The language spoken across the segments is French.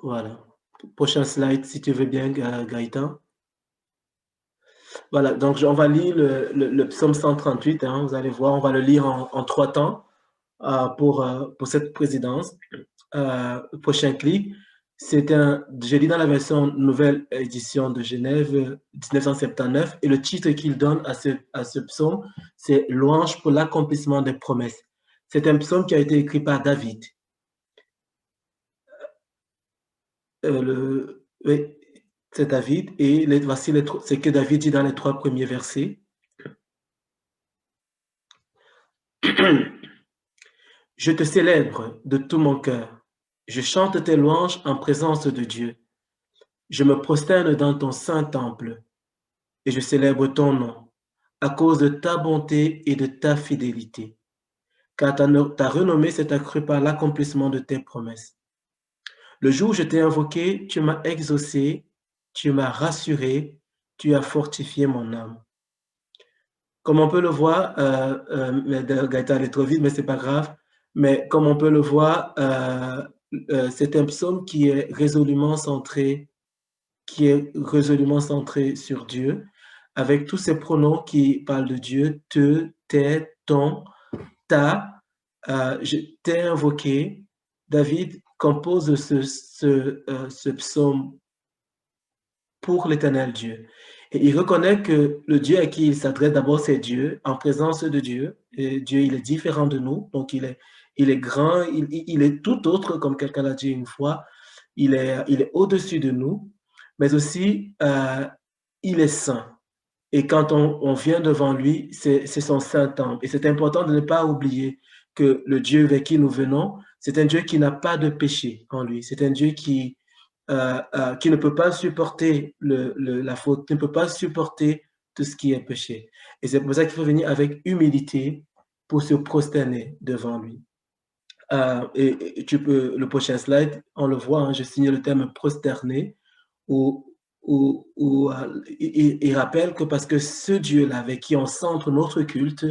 Voilà. Prochain slide, si tu veux bien, Gaëtan. Voilà, donc on va lire le psaume 138, hein, vous allez voir, on va le lire en 3 temps pour cette présidence. Prochain clic, je lis dans la version nouvelle édition de Genève 1979, et le titre qu'il donne à ce psaume, c'est Louange pour l'accomplissement des promesses. C'est un psaume qui a été écrit par David. Oui, c'est David, et voici ce que David dit dans les 3 premiers versets. Je te célèbre de tout mon cœur. Je chante tes louanges en présence de Dieu. Je me prosterne dans ton saint temple et je célèbre ton nom à cause de ta bonté et de ta fidélité, car ta renommée s'est accrue par l'accomplissement de tes promesses. Le jour où je t'ai invoqué, tu m'as exaucé, tu m'as rassuré, tu as fortifié mon âme. Comme on peut le voir, Gaëtan allait trop vite, mais c'est pas grave. Mais comme on peut le voir, c'est un psaume qui est résolument centré sur Dieu, avec tous ces pronoms qui parlent de Dieu, te, tes, ton, ta. Je t'ai invoqué. David compose ce psaume pour l'Éternel Dieu. Et il reconnaît que le Dieu à qui il s'adresse d'abord, c'est Dieu, en présence de Dieu. Et Dieu, il est différent de nous, donc il est grand, il est tout autre, comme quelqu'un l'a dit une fois. Il est au-dessus de nous, mais aussi, il est saint. Et quand on vient devant lui, c'est son saint temple. Et c'est important de ne pas oublier que le Dieu vers qui nous venons, c'est un Dieu qui n'a pas de péché en lui. C'est un Dieu qui ne peut pas supporter la faute, qui ne peut pas supporter tout ce qui est péché. Et c'est pour ça qu'il faut venir avec humilité pour se prosterner devant lui. Et tu peux, le prochain slide, on le voit, hein, je signe le terme prosterner, où il rappelle que parce que ce Dieu-là avec qui on centre notre culte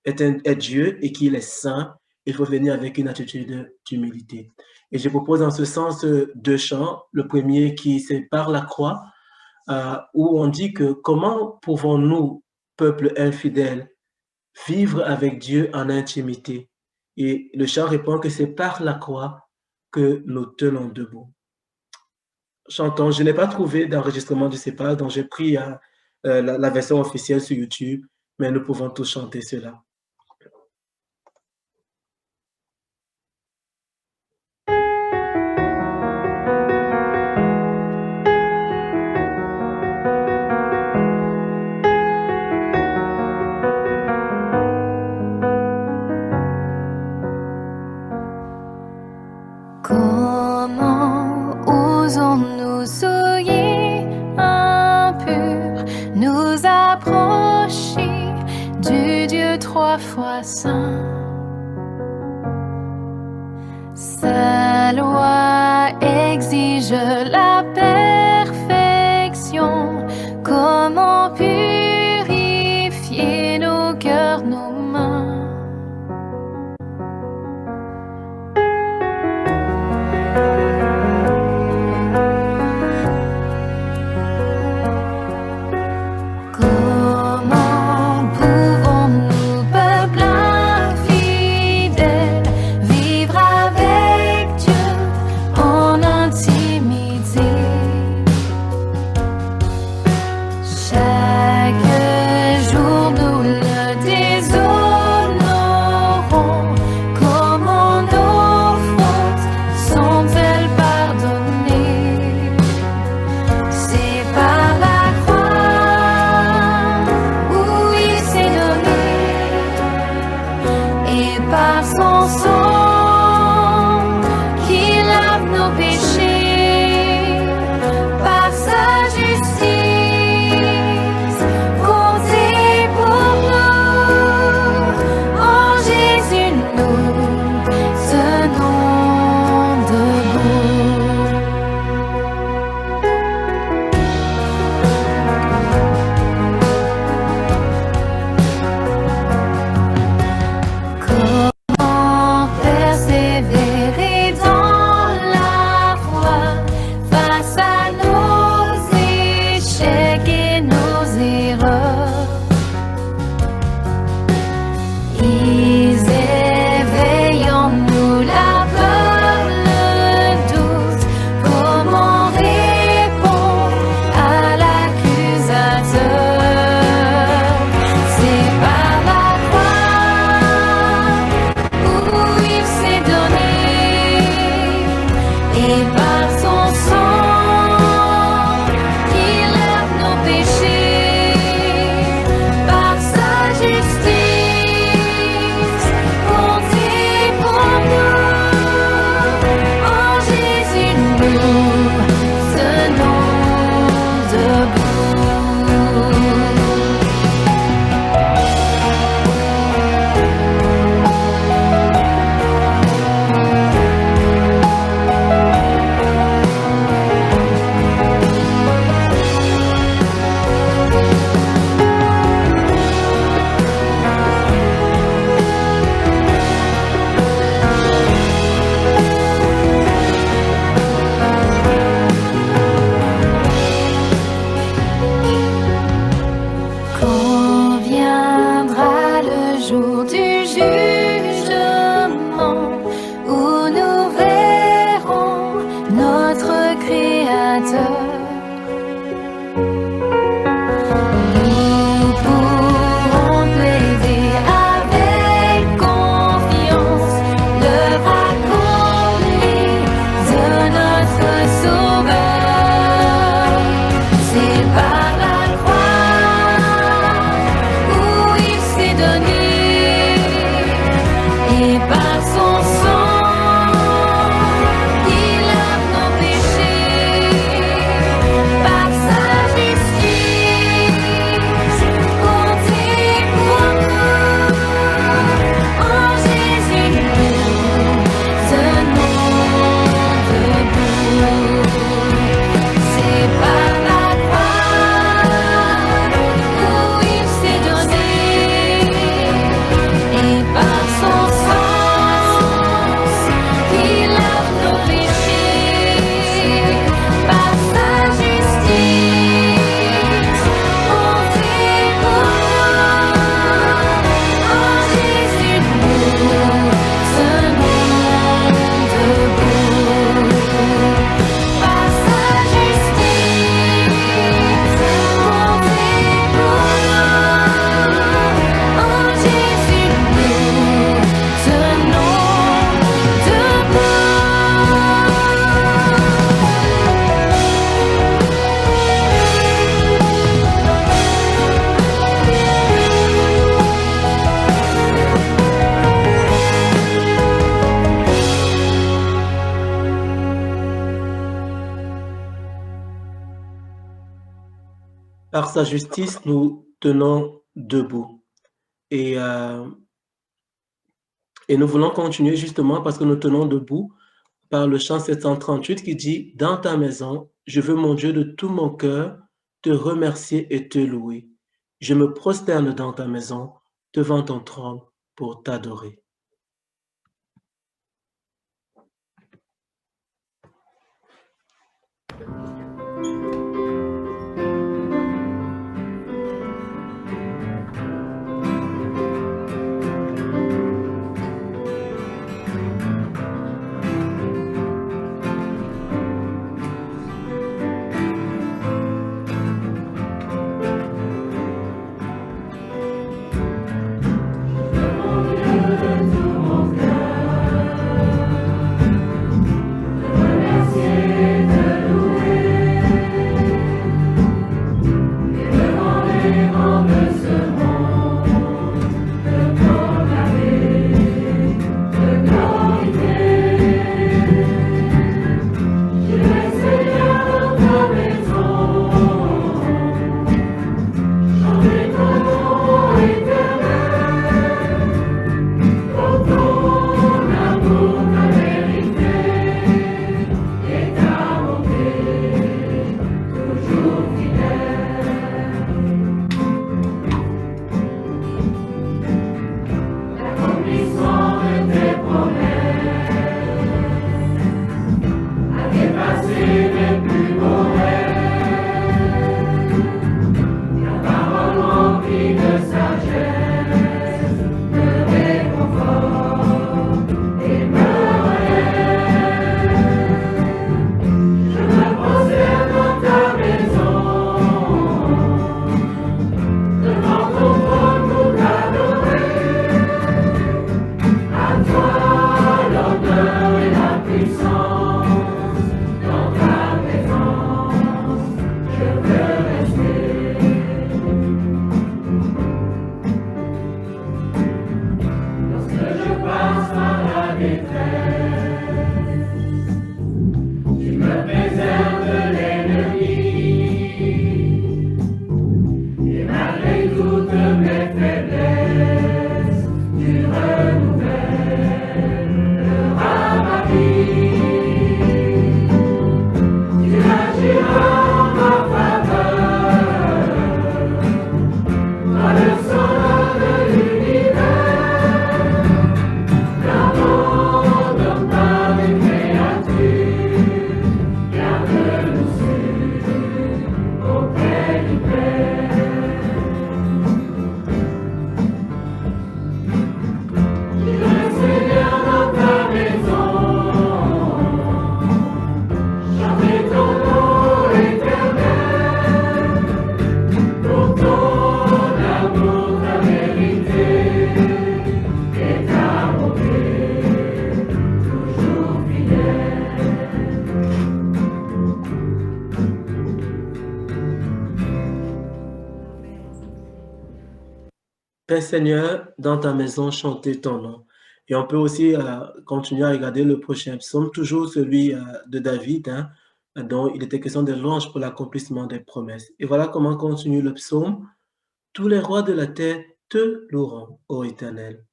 est Dieu et qu'il est saint, il faut venir avec une attitude d'humilité. Et je propose en ce sens 2 chants. Le premier qui c'est par la croix, où on dit que comment pouvons-nous, peuple infidèle, vivre avec Dieu en intimité? Et le chant répond que c'est par la croix que nous tenons debout. Chantons. Je n'ai pas trouvé d'enregistrement du CEPA, donc j'ai pris la version officielle sur YouTube, mais nous pouvons tous chanter cela. Comment osons-nous souiller impurs, nous approcher du Dieu 3 fois saint? Sa loi exige la perfection. Comment purifier nos cœurs, nos mains? Comment pouvons-nous, peuple infidèle, vivre avec Dieu en intimité? par son sang qui lave nos péchés, par sa justice comptée pour nous. En Jésus nous tenons debout. Quand viendra le jour du jugement, où nous verrons notre Créateur, nous pourrons plaider avec confiance l'œuvre accomplie de notre Sauveur. C'est par la croix où il s'est donné, et par son sang qui lave nos péchés, par sa justice comptée pour nous. En Jésus nous tenons debout. C'est par la croix où il s'est donné, et par son sang qui lave nos péchés, par sa justice comptée pour nous. En Jésus nous tenons debout, par sa justice comptée pour nous. En Jésus nous tenons Par sa justice, nous tenons debout. Et nous voulons continuer justement parce que nous tenons debout par le chant 738 qui dit « Dans ta maison, je veux mon Dieu de tout mon cœur te remercier et te louer. Je me prosterne dans ta maison, devant ton trône pour t'adorer. » Dieu Père Seigneur, dans ta maison, chanter ton nom. Et on peut aussi continuer à regarder le prochain psaume, toujours celui de David, hein, dont il était question de louange pour l'accomplissement des promesses. Et voilà comment continue le psaume. Tous les rois de la terre te loueront, ô Éternel,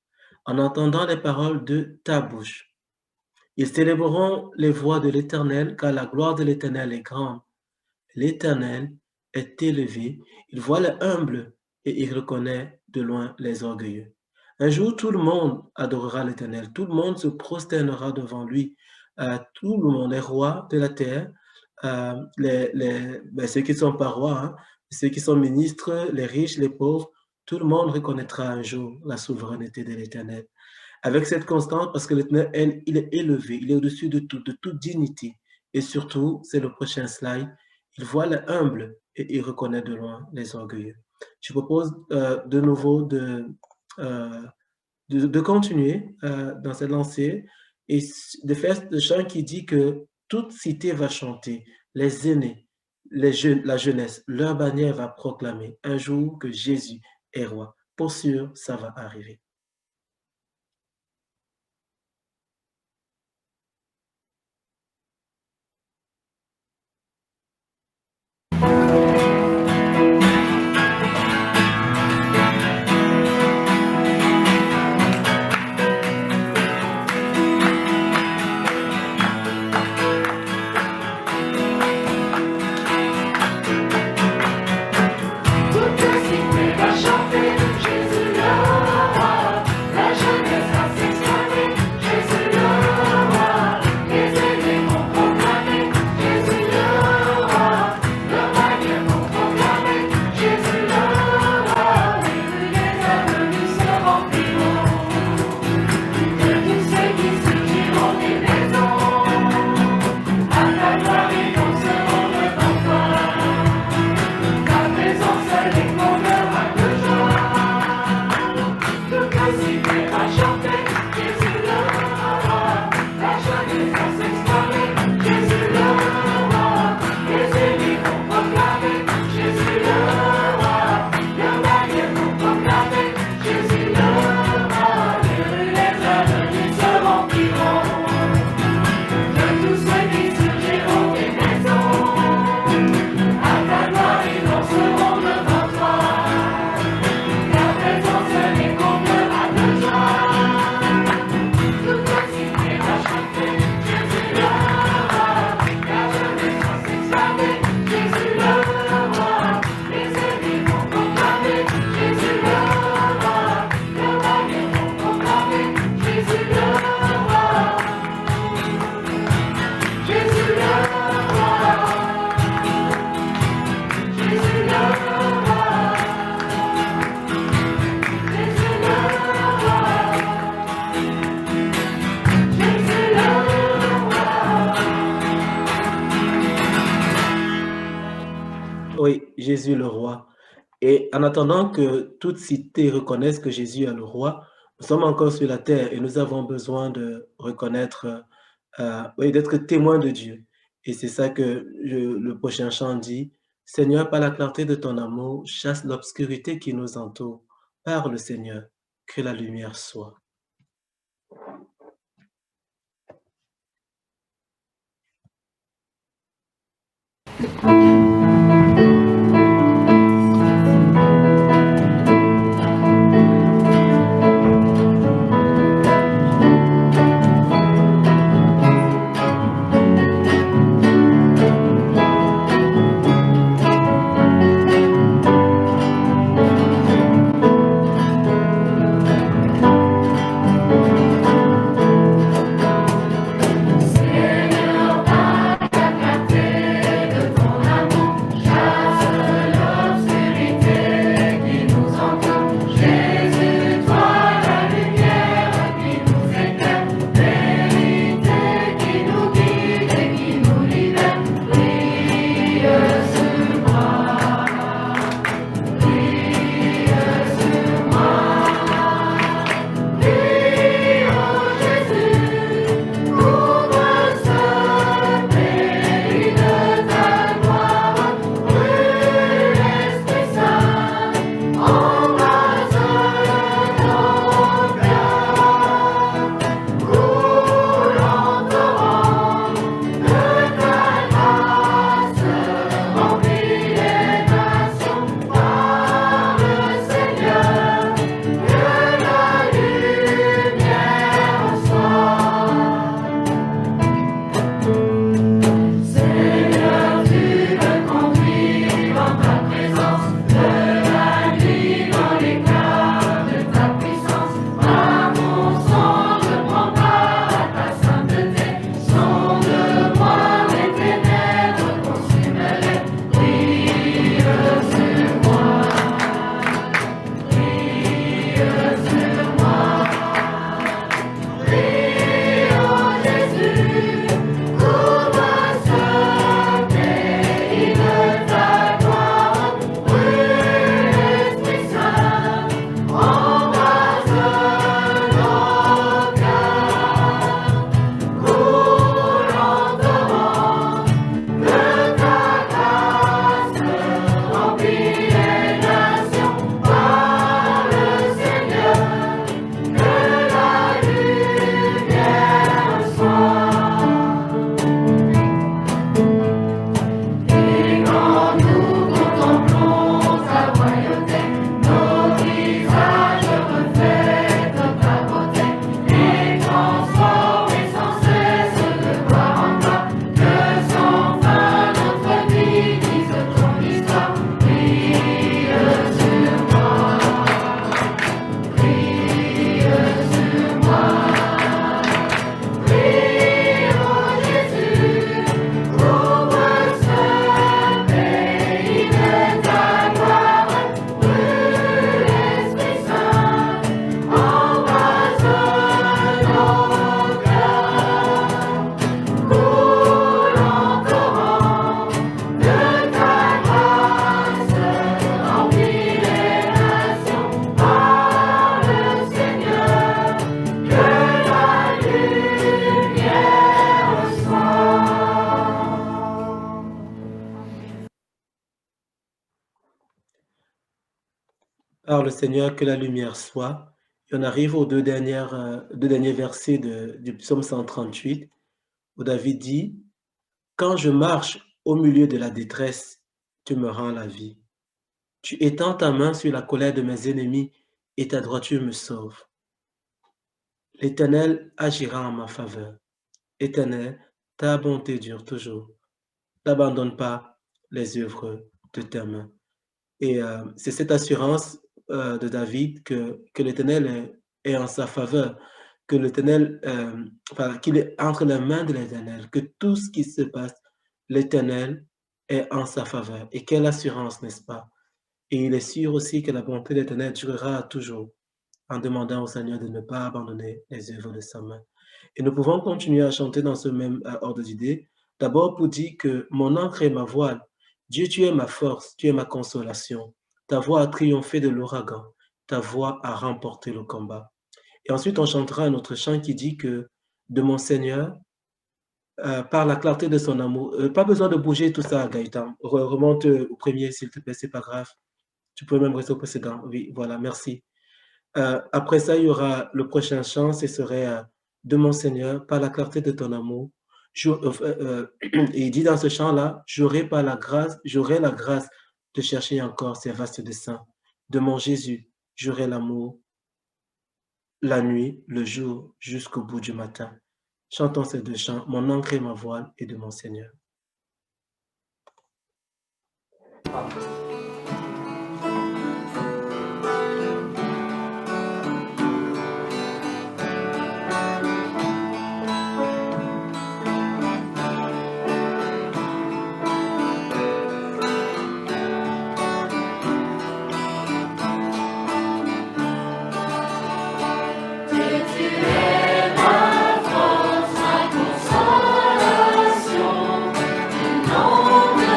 en entendant les paroles de ta bouche. Ils célébreront les voies de l'Éternel, car la gloire de l'Éternel est grande. L'Éternel est élevé, il voit les humbles et il reconnaît de loin les orgueilleux. Un jour, tout le monde adorera l'Éternel, tout le monde se prosternera devant lui, tout le monde, les rois de la terre, ceux qui sont pas rois, hein, ceux qui sont ministres, les riches, les pauvres, tout le monde reconnaîtra un jour la souveraineté de l'Éternel. Avec cette constance, parce que l'Éternel, il est élevé, il est au-dessus de toute dignité. Et surtout, c'est le prochain slide, il voit les humbles et il reconnaît de loin les orgueilleux. Je propose de nouveau de continuer dans cette lancée et de faire le chant qui dit que toute cité va chanter, les aînés, les jeunes, la jeunesse, leur bannière va proclamer un jour que Jésus est roi. Pour sûr, ça va arriver. Oui, Jésus le roi. Et en attendant que toute cité reconnaisse que Jésus est le roi, nous sommes encore sur la terre et nous avons besoin de reconnaître, oui, d'être témoins de Dieu. Et c'est ça que le prochain chant dit. Seigneur, par la clarté de ton amour, chasse l'obscurité qui nous entoure. Parle, Seigneur, que la lumière soit. Seigneur, par ta clarté de ton amour, Par le Seigneur, que la lumière soit. Et on arrive aux deux derniers versets du psaume 138, où David dit, quand je marche au milieu de la détresse, tu me rends la vie. Tu étends ta main sur la colère de mes ennemis et ta droiture me sauve. L'Éternel agira en ma faveur. Éternel, ta bonté dure toujours. N'abandonne pas les œuvres de tes mains. Et c'est cette assurance de David que l'Éternel est en sa faveur, que l'Éternel, enfin, qu'il est entre les mains de l'Éternel, que tout ce qui se passe, l'Éternel est en sa faveur. Et quelle assurance, n'est-ce pas? Et il est sûr aussi que la bonté de l'Éternel durera toujours en demandant au Seigneur de ne pas abandonner les œuvres de sa main. Et nous pouvons continuer à chanter dans ce même ordre d'idées. D'abord pour dire que mon ancre est ma voile. Dieu, tu es ma force, tu es ma consolation. Ta voix a triomphé de l'ouragan. Ta voix a remporté le combat. Et ensuite, on chantera un autre chant qui dit que de mon Seigneur, par la clarté de son amour, pas besoin de bouger tout ça, Gaëtan. Remonte au premier, s'il te plaît, c'est pas grave. Tu peux même rester au précédent. Oui, voilà, merci. Après ça, il y aura le prochain chant, ce serait de mon Seigneur, par la clarté de ton amour. Et il dit dans ce chant-là, j'aurai la grâce de chercher encore ces vastes desseins. De mon Jésus, j'aurai l'amour, la nuit, le jour, jusqu'au bout du matin. Chantons ces deux chants, mon ancre et ma voile, et de mon Seigneur. Consolation, non de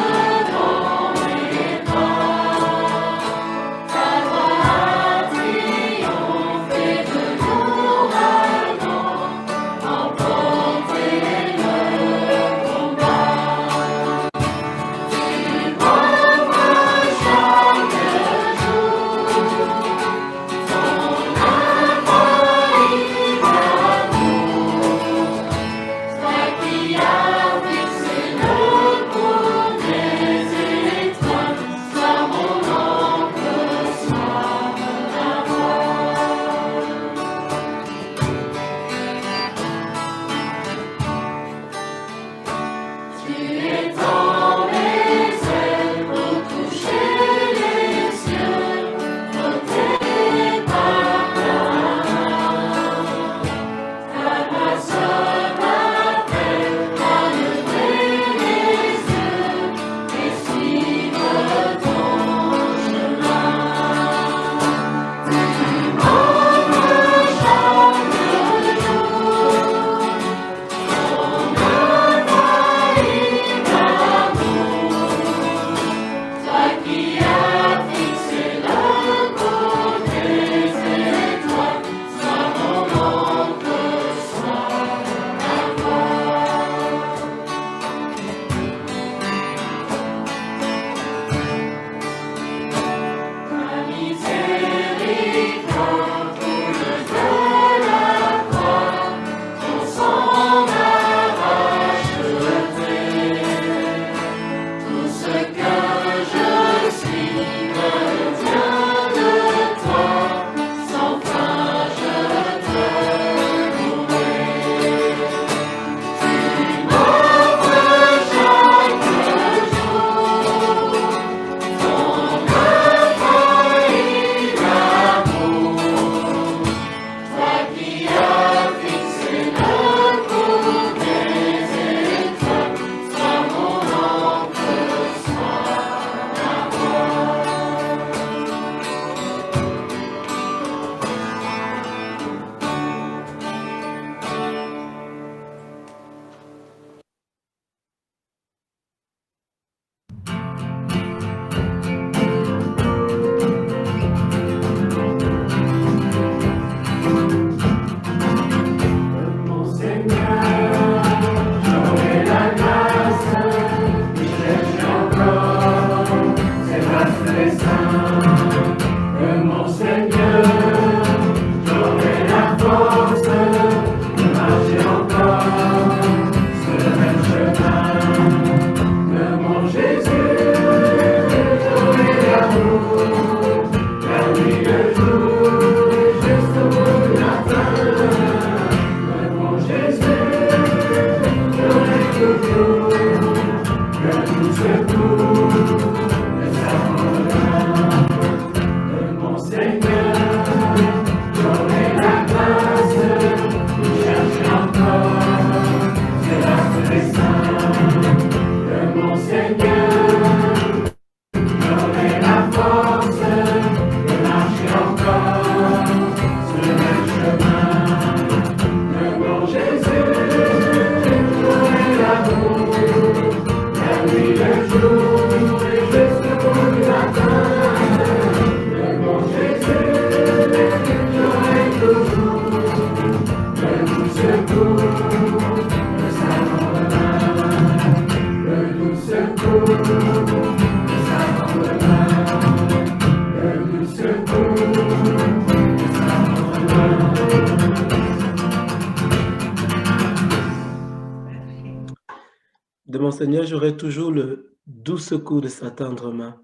De mon Seigneur, j'aurai toujours le doux secours de sa tendre main.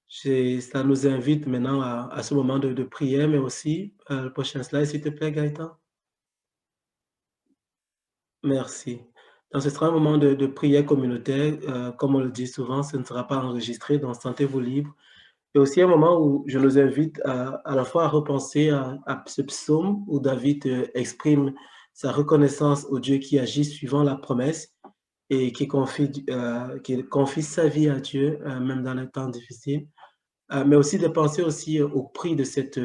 Ça nous invite maintenant à ce moment de prière, mais aussi, le prochain slide, s'il te plaît, Gaëtan. Merci. Donc, ce sera un moment de prière communautaire. Comme on le dit souvent, ce ne sera pas enregistré, donc sentez-vous libre. Et aussi un moment où je nous invite à la fois à repenser à ce psaume où David exprime sa reconnaissance au Dieu qui agit suivant la promesse et qui confie sa vie à Dieu, même dans les temps difficiles. Mais aussi de penser aussi au prix de cette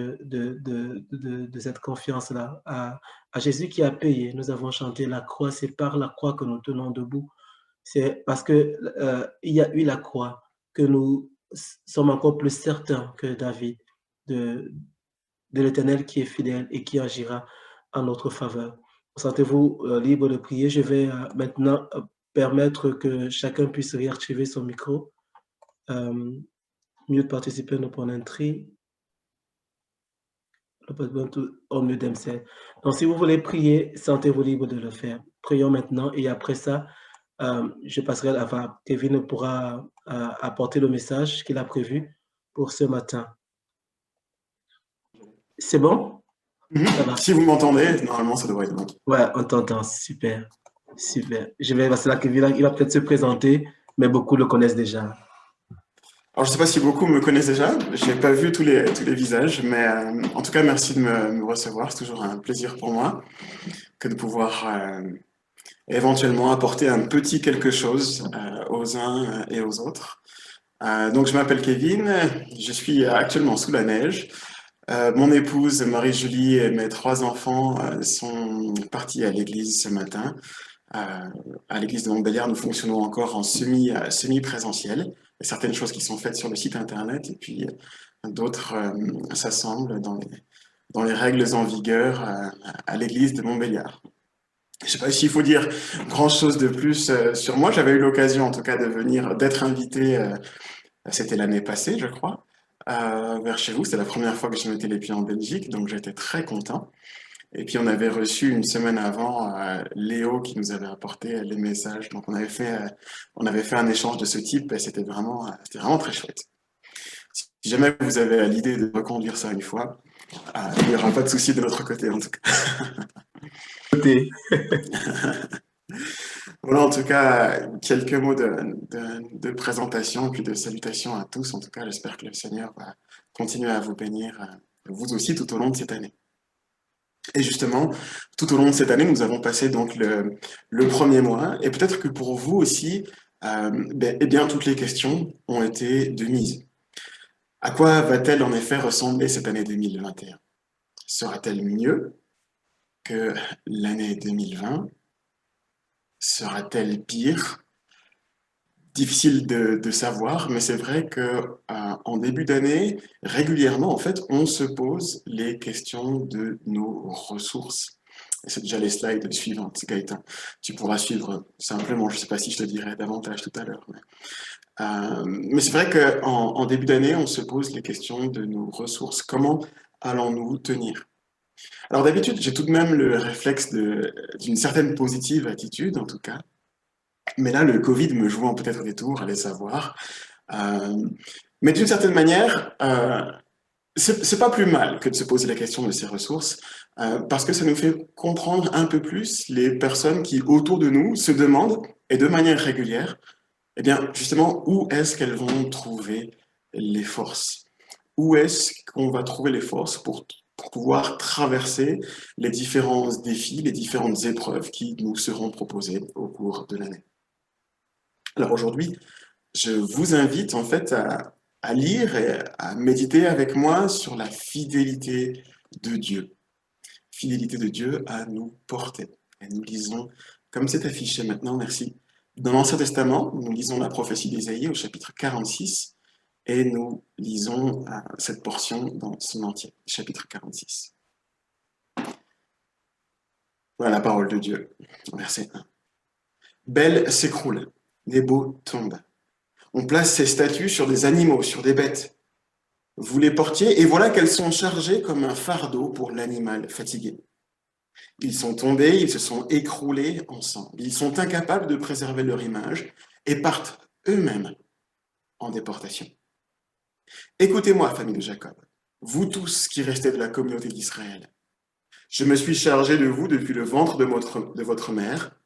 confiance-là, à Jésus qui a payé. Nous avons chanté la croix, c'est par la croix que nous tenons debout. C'est parce que il y a eu la croix que nous sommes encore plus certains que David de, de l'Éternel qui est fidèle et qui agira en notre faveur. Sentez-vous libre de prier. Je vais maintenant permettre que chacun puisse réactiver son micro. Mute participant upon entry. On mute themselves. Donc, si vous voulez prier, sentez-vous libre de le faire. Prions maintenant et après ça, je passerai à Kevin pourra apporter le message qu'il a prévu pour ce matin. C'est bon? Ça va. Si vous m'entendez, normalement, ça devrait être bon. Ouais, on t'entend. Super. Super. Je vais passer à Kevin. Il va peut-être se présenter, mais beaucoup le connaissent déjà. Alors, je ne sais pas si beaucoup me connaissent déjà. Je n'ai pas vu tous les visages, mais en tout cas, merci de me recevoir. C'est toujours un plaisir pour moi que de pouvoir éventuellement apporter un petit quelque chose aux uns et aux autres. Donc, je m'appelle Kevin. Je suis actuellement sous la neige. Mon épouse Marie-Julie et mes 3 enfants sont partis à l'église ce matin. À l'église de Montbéliard, nous fonctionnons encore en semi-présentiel. Il y a certaines choses qui sont faites sur le site internet et puis d'autres s'assemblent dans les règles en vigueur à l'église de Montbéliard. Je ne sais pas s'il faut dire grand-chose de plus sur moi. J'avais eu l'occasion en tout cas d'être invité, c'était l'année passée je crois, vers chez vous. C'était la première fois que je mettais les pieds en Belgique, donc j'étais très content. Et puis on avait reçu une semaine avant Léo qui nous avait apporté les messages. Donc on avait fait un échange de ce type et c'était vraiment très chouette. Si jamais vous avez l'idée de reconduire ça une fois, il n'y aura pas de souci de notre côté en tout cas. Voilà, en tout cas, quelques mots de présentation puis de salutation à tous. En tout cas, j'espère que le Seigneur va continuer à vous bénir, vous aussi, tout au long de cette année. Et justement, tout au long de cette année, nous avons passé donc le premier mois, et peut-être que pour vous aussi, eh bien, toutes les questions ont été de mise. À quoi va-t-elle en effet ressembler cette année 2021? Sera-t-elle mieux que l'année 2020? Sera-t-elle pire? Difficile de savoir, mais c'est vrai que en début d'année, régulièrement, en fait, on se pose les questions de nos ressources. Et c'est déjà les slides suivantes, Gaëtan. Tu pourras suivre simplement, je ne sais pas si je te dirai davantage tout à l'heure. Mais c'est vrai qu'en début d'année, on se pose les questions de nos ressources. Comment allons-nous tenir? Alors d'habitude, j'ai tout de même le réflexe d'une certaine positive attitude, en tout cas. Mais là, le Covid me jouant peut-être des tours, allez savoir. Mais d'une certaine manière, c'est pas plus mal que de se poser la question de ces ressources, parce que ça nous fait comprendre un peu plus les personnes qui, autour de nous, se demandent, et de manière régulière, Eh bien, justement, où est-ce qu'elles vont trouver les forces? Où est-ce qu'on va trouver les forces pour pouvoir traverser les différents défis, les différentes épreuves qui nous seront proposées au cours de l'année? Alors aujourd'hui, je vous invite en fait à lire et à méditer avec moi sur la fidélité de Dieu. Fidélité de Dieu à nous porter. Et nous lisons, comme c'est affiché maintenant, merci. Dans l'Ancien Testament, nous lisons la prophétie d'Ésaïe au chapitre 46 et nous lisons cette portion dans son entier, chapitre 46. Voilà la parole de Dieu, verset 1. Bel s'écroule, les beaux tombent. On place ces statues sur des animaux, sur des bêtes. Vous les portiez, et voilà qu'elles sont chargées comme un fardeau pour l'animal fatigué. Ils sont tombés, ils se sont écroulés ensemble. Ils sont incapables de préserver leur image et partent eux-mêmes en déportation. Écoutez-moi, famille de Jacob, vous tous qui restez de la communauté d'Israël. Je me suis chargé de vous depuis le ventre de votre mère.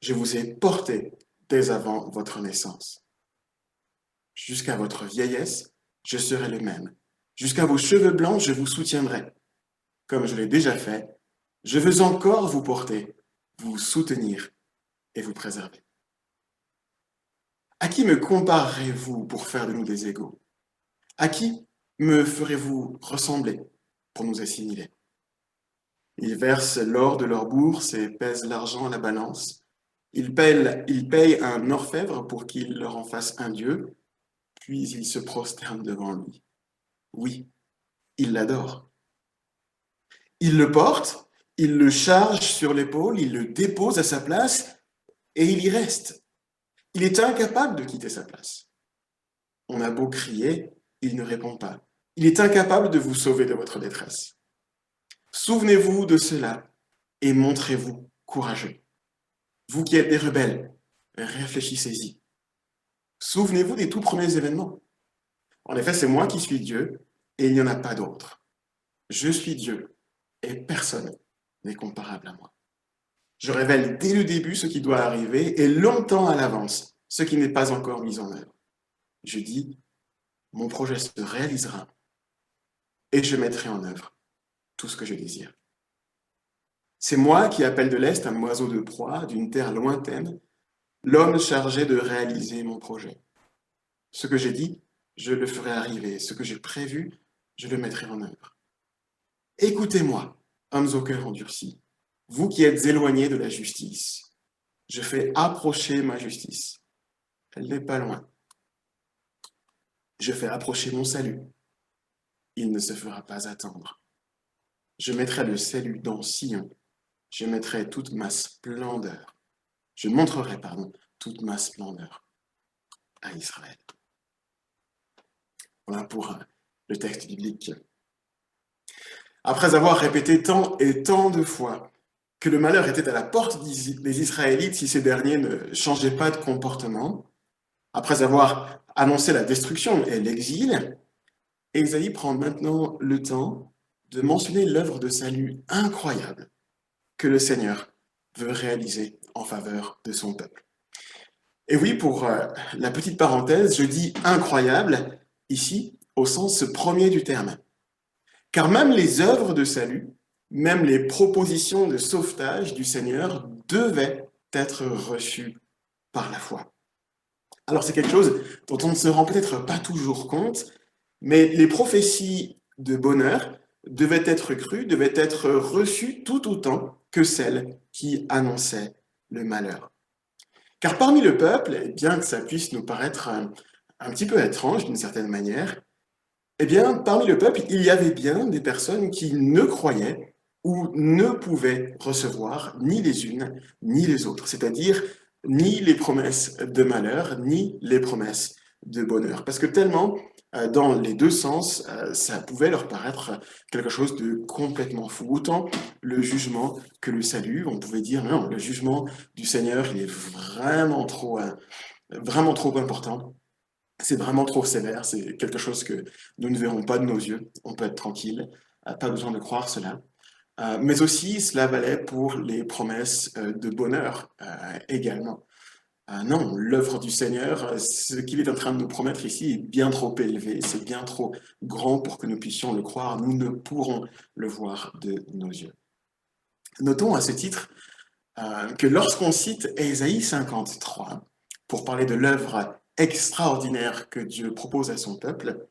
Je vous ai porté dès avant votre naissance. Jusqu'à votre vieillesse, je serai le même. Jusqu'à vos cheveux blancs, je vous soutiendrai. Comme je l'ai déjà fait, je veux encore vous porter, vous soutenir et vous préserver. À qui me comparerez-vous pour faire de nous des égaux? À qui me ferez-vous ressembler pour nous assimiler? Ils versent l'or de leur bourse et pèsent l'argent à la balance. Ils payent un orfèvre pour qu'il leur en fasse un dieu, puis ils se prosternent devant lui. Oui, ils l'adorent. Ils le portent, ils le chargent sur l'épaule, ils le déposent à sa place et il y reste. Il est incapable de quitter sa place. On a beau crier, il ne répond pas. Il est incapable de vous sauver de votre détresse. Souvenez-vous de cela et montrez-vous courageux. Vous qui êtes des rebelles, réfléchissez-y. Souvenez-vous des tout premiers événements. En effet, c'est moi qui suis Dieu et il n'y en a pas d'autre. Je suis Dieu et personne n'est comparable à moi. Je révèle dès le début ce qui doit arriver et longtemps à l'avance ce qui n'est pas encore mis en œuvre. Je dis, mon projet se réalisera et je mettrai en œuvre tout ce que je désire. C'est moi qui appelle de l'Est un oiseau de proie d'une terre lointaine, l'homme chargé de réaliser mon projet. Ce que j'ai dit, je le ferai arriver. Ce que j'ai prévu, je le mettrai en œuvre. Écoutez-moi, hommes au cœur endurci, vous qui êtes éloignés de la justice. Je fais approcher ma justice. Elle n'est pas loin. Je fais approcher mon salut. Il ne se fera pas attendre. Je mettrai le salut dans Sion. Je mettrai toute ma splendeur. Je montrerai, toute ma splendeur à Israël. Voilà pour le texte biblique. Après avoir répété tant et tant de fois que le malheur était à la porte des Israélites si ces derniers ne changeaient pas de comportement, après avoir annoncé la destruction et l'exil, Ésaïe prend maintenant le temps de mentionner l'œuvre de salut incroyable que le Seigneur veut réaliser en faveur de son peuple. Et oui, pour la petite parenthèse, je dis incroyable ici au sens premier du terme. Car même les œuvres de salut, même les propositions de sauvetage du Seigneur devaient être reçues par la foi. Alors c'est quelque chose dont on ne se rend peut-être pas toujours compte, mais les prophéties de bonheur devaient être crues, devaient être reçues tout autant que celles qui annonçaient le malheur. Car parmi le peuple, et bien que ça puisse nous paraître un petit peu étrange d'une certaine manière, eh bien, parmi le peuple, il y avait bien des personnes qui ne croyaient ou ne pouvaient recevoir ni les unes ni les autres, c'est-à-dire ni les promesses de malheur, ni les promesses de bonheur. Parce que tellement, dans les deux sens, ça pouvait leur paraître quelque chose de complètement fou. Autant le jugement que le salut, on pouvait dire, non, le jugement du Seigneur, il est vraiment trop important. C'est vraiment trop sévère, c'est quelque chose que nous ne verrons pas de nos yeux, on peut être tranquille, pas besoin de croire cela. Mais aussi, cela valait pour les promesses de bonheur également. Non, l'œuvre du Seigneur, ce qu'il est en train de nous promettre ici est bien trop élevé, c'est bien trop grand pour que nous puissions le croire, nous ne pourrons le voir de nos yeux. Notons à ce titre que lorsqu'on cite Ésaïe 53 pour parler de l'œuvre extraordinaire que Dieu propose à son peuple,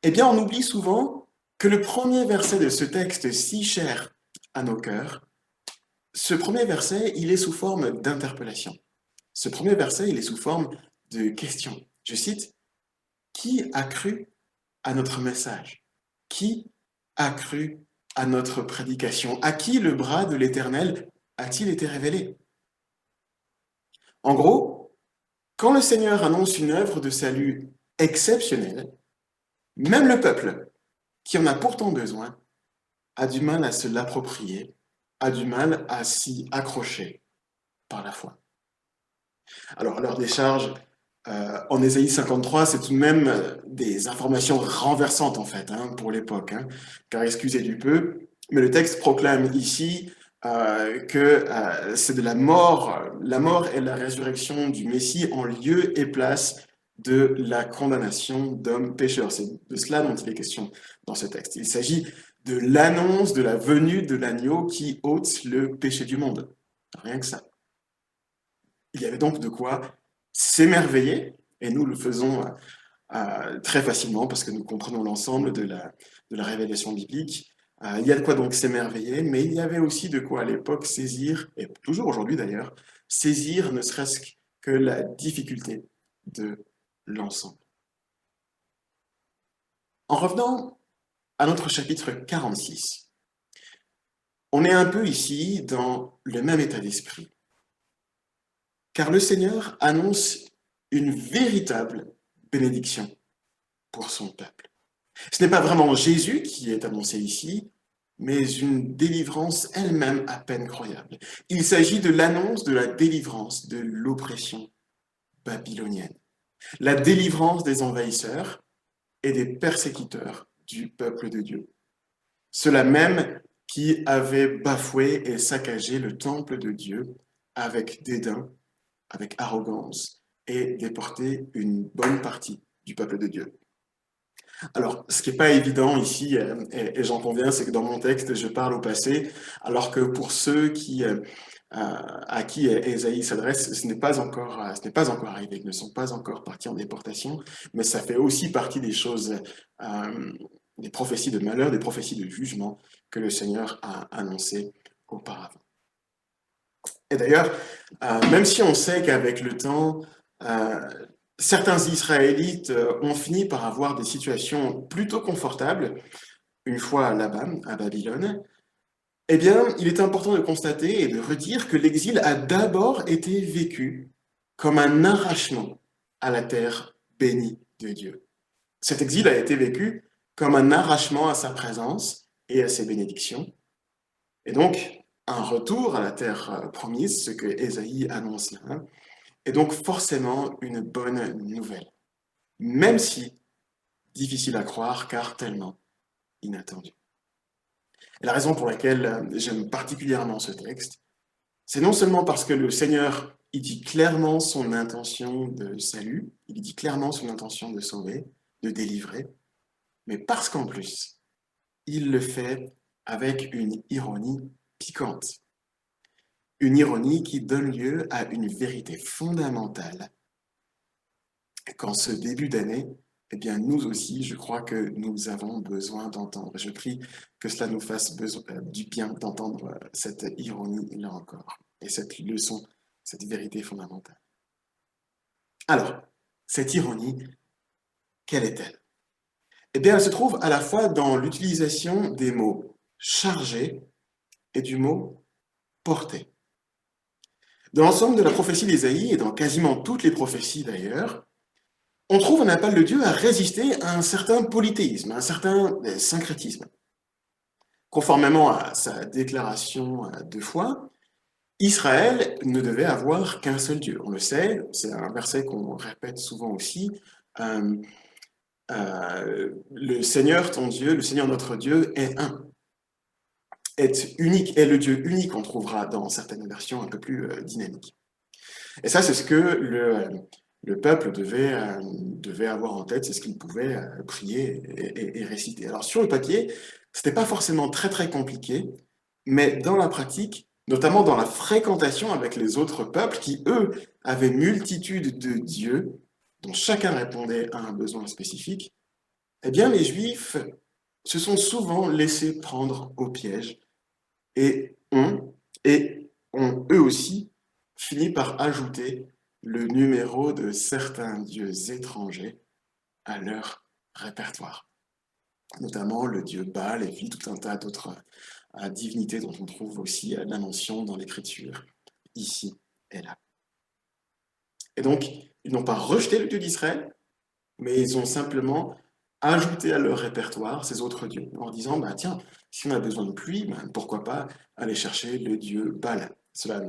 eh bien on oublie souvent que le premier verset de ce texte si cher à nos cœurs, ce premier verset, il est sous forme d'interpellation. Ce premier verset, il est sous forme de question. Je cite, « Qui a cru à notre message? Qui a cru à notre prédication? À qui le bras de l'Éternel a-t-il été révélé ?» En gros, quand le Seigneur annonce une œuvre de salut exceptionnelle, même le peuple, qui en a pourtant besoin, a du mal à se l'approprier, a du mal à s'y accrocher par la foi. Alors, à l'heure des charges, en Ésaïe 53, c'est tout de même des informations renversantes en fait pour l'époque, car excusez du peu, mais le texte proclame ici que c'est de la mort et la résurrection du Messie en lieu et place de la condamnation d'hommes pécheurs. C'est de cela dont il est question dans ce texte. Il s'agit de l'annonce de la venue de l'agneau qui ôte le péché du monde. Rien que ça. Il y avait donc de quoi s'émerveiller, et nous le faisons très facilement parce que nous comprenons l'ensemble de la révélation biblique. Il y a de quoi donc s'émerveiller, mais il y avait aussi de quoi à l'époque saisir, et toujours aujourd'hui d'ailleurs, saisir ne serait-ce que la difficulté de l'ensemble. En revenant à notre chapitre 46, on est un peu ici dans le même état d'esprit. Car le Seigneur annonce une véritable bénédiction pour son peuple. Ce n'est pas vraiment Jésus qui est annoncé ici, mais une délivrance elle-même à peine croyable. Il s'agit de l'annonce de la délivrance de l'oppression babylonienne, la délivrance des envahisseurs et des persécuteurs du peuple de Dieu. Ceux-là même qui avaient bafoué et saccagé le temple de Dieu avec dédain, avec arrogance, et déporté une bonne partie du peuple de Dieu. Alors, ce qui n'est pas évident ici, et j'en conviens, c'est que dans mon texte, je parle au passé, alors que pour ceux à qui Ésaïe s'adresse, ce n'est pas encore arrivé, ils ne sont pas encore partis en déportation, mais ça fait aussi partie des choses, des prophéties de malheur, des prophéties de jugement que le Seigneur a annoncées auparavant. Et d'ailleurs, même si on sait qu'avec le temps, certains Israélites ont fini par avoir des situations plutôt confortables, une fois là-bas, à Babylone, eh bien, il est important de constater et de redire que l'exil a d'abord été vécu comme un arrachement à la terre bénie de Dieu. Cet exil a été vécu comme un arrachement à sa présence et à ses bénédictions. Et donc, un retour à la terre promise, ce que Ésaïe annonce là, est donc forcément une bonne nouvelle, même si difficile à croire car tellement inattendu. Et la raison pour laquelle j'aime particulièrement ce texte, c'est non seulement parce que le Seigneur, il dit clairement son intention de salut, il dit clairement son intention de sauver, de délivrer, mais parce qu'en plus, il le fait avec une ironie piquante. Une ironie qui donne lieu à une vérité fondamentale qu'en ce début d'année, eh bien, nous aussi, je crois que nous avons besoin d'entendre. Je prie que cela nous fasse du bien d'entendre cette ironie là encore, et cette leçon, cette vérité fondamentale. Alors, cette ironie, quelle est-elle? Eh bien, elle se trouve à la fois dans l'utilisation des mots chargé et du mot porté. Dans l'ensemble de la prophétie d'Ésaïe, et dans quasiment toutes les prophéties d'ailleurs, on trouve un appel de Dieu à résister à un certain polythéisme, à un certain syncrétisme. Conformément à sa déclaration de foi, Israël ne devait avoir qu'un seul Dieu. On le sait, c'est un verset qu'on répète souvent aussi. Le Seigneur, ton Dieu, le Seigneur notre Dieu est un, est unique, est le Dieu unique qu'on trouvera dans certaines versions un peu plus dynamiques. Et ça, c'est ce que le peuple devait avoir en tête, c'est ce qu'il pouvait prier et réciter. Alors sur le papier, c'était pas forcément très très compliqué, mais dans la pratique, notamment dans la fréquentation avec les autres peuples qui, eux, avaient multitude de dieux, dont chacun répondait à un besoin spécifique, eh bien les Juifs se sont souvent laissés prendre au piège et ont eux aussi fini par ajouter le numéro de certains dieux étrangers à leur répertoire, notamment le dieu Baal et puis tout un tas d'autres divinités dont on trouve aussi la mention dans l'écriture, ici et là. Et donc, ils n'ont pas rejeté le Dieu d'Israël, mais ils ont simplement ajouté à leur répertoire ces autres dieux, en disant, bah, tiens, si on a besoin de pluie, bah, pourquoi pas aller chercher le dieu Baal. Cela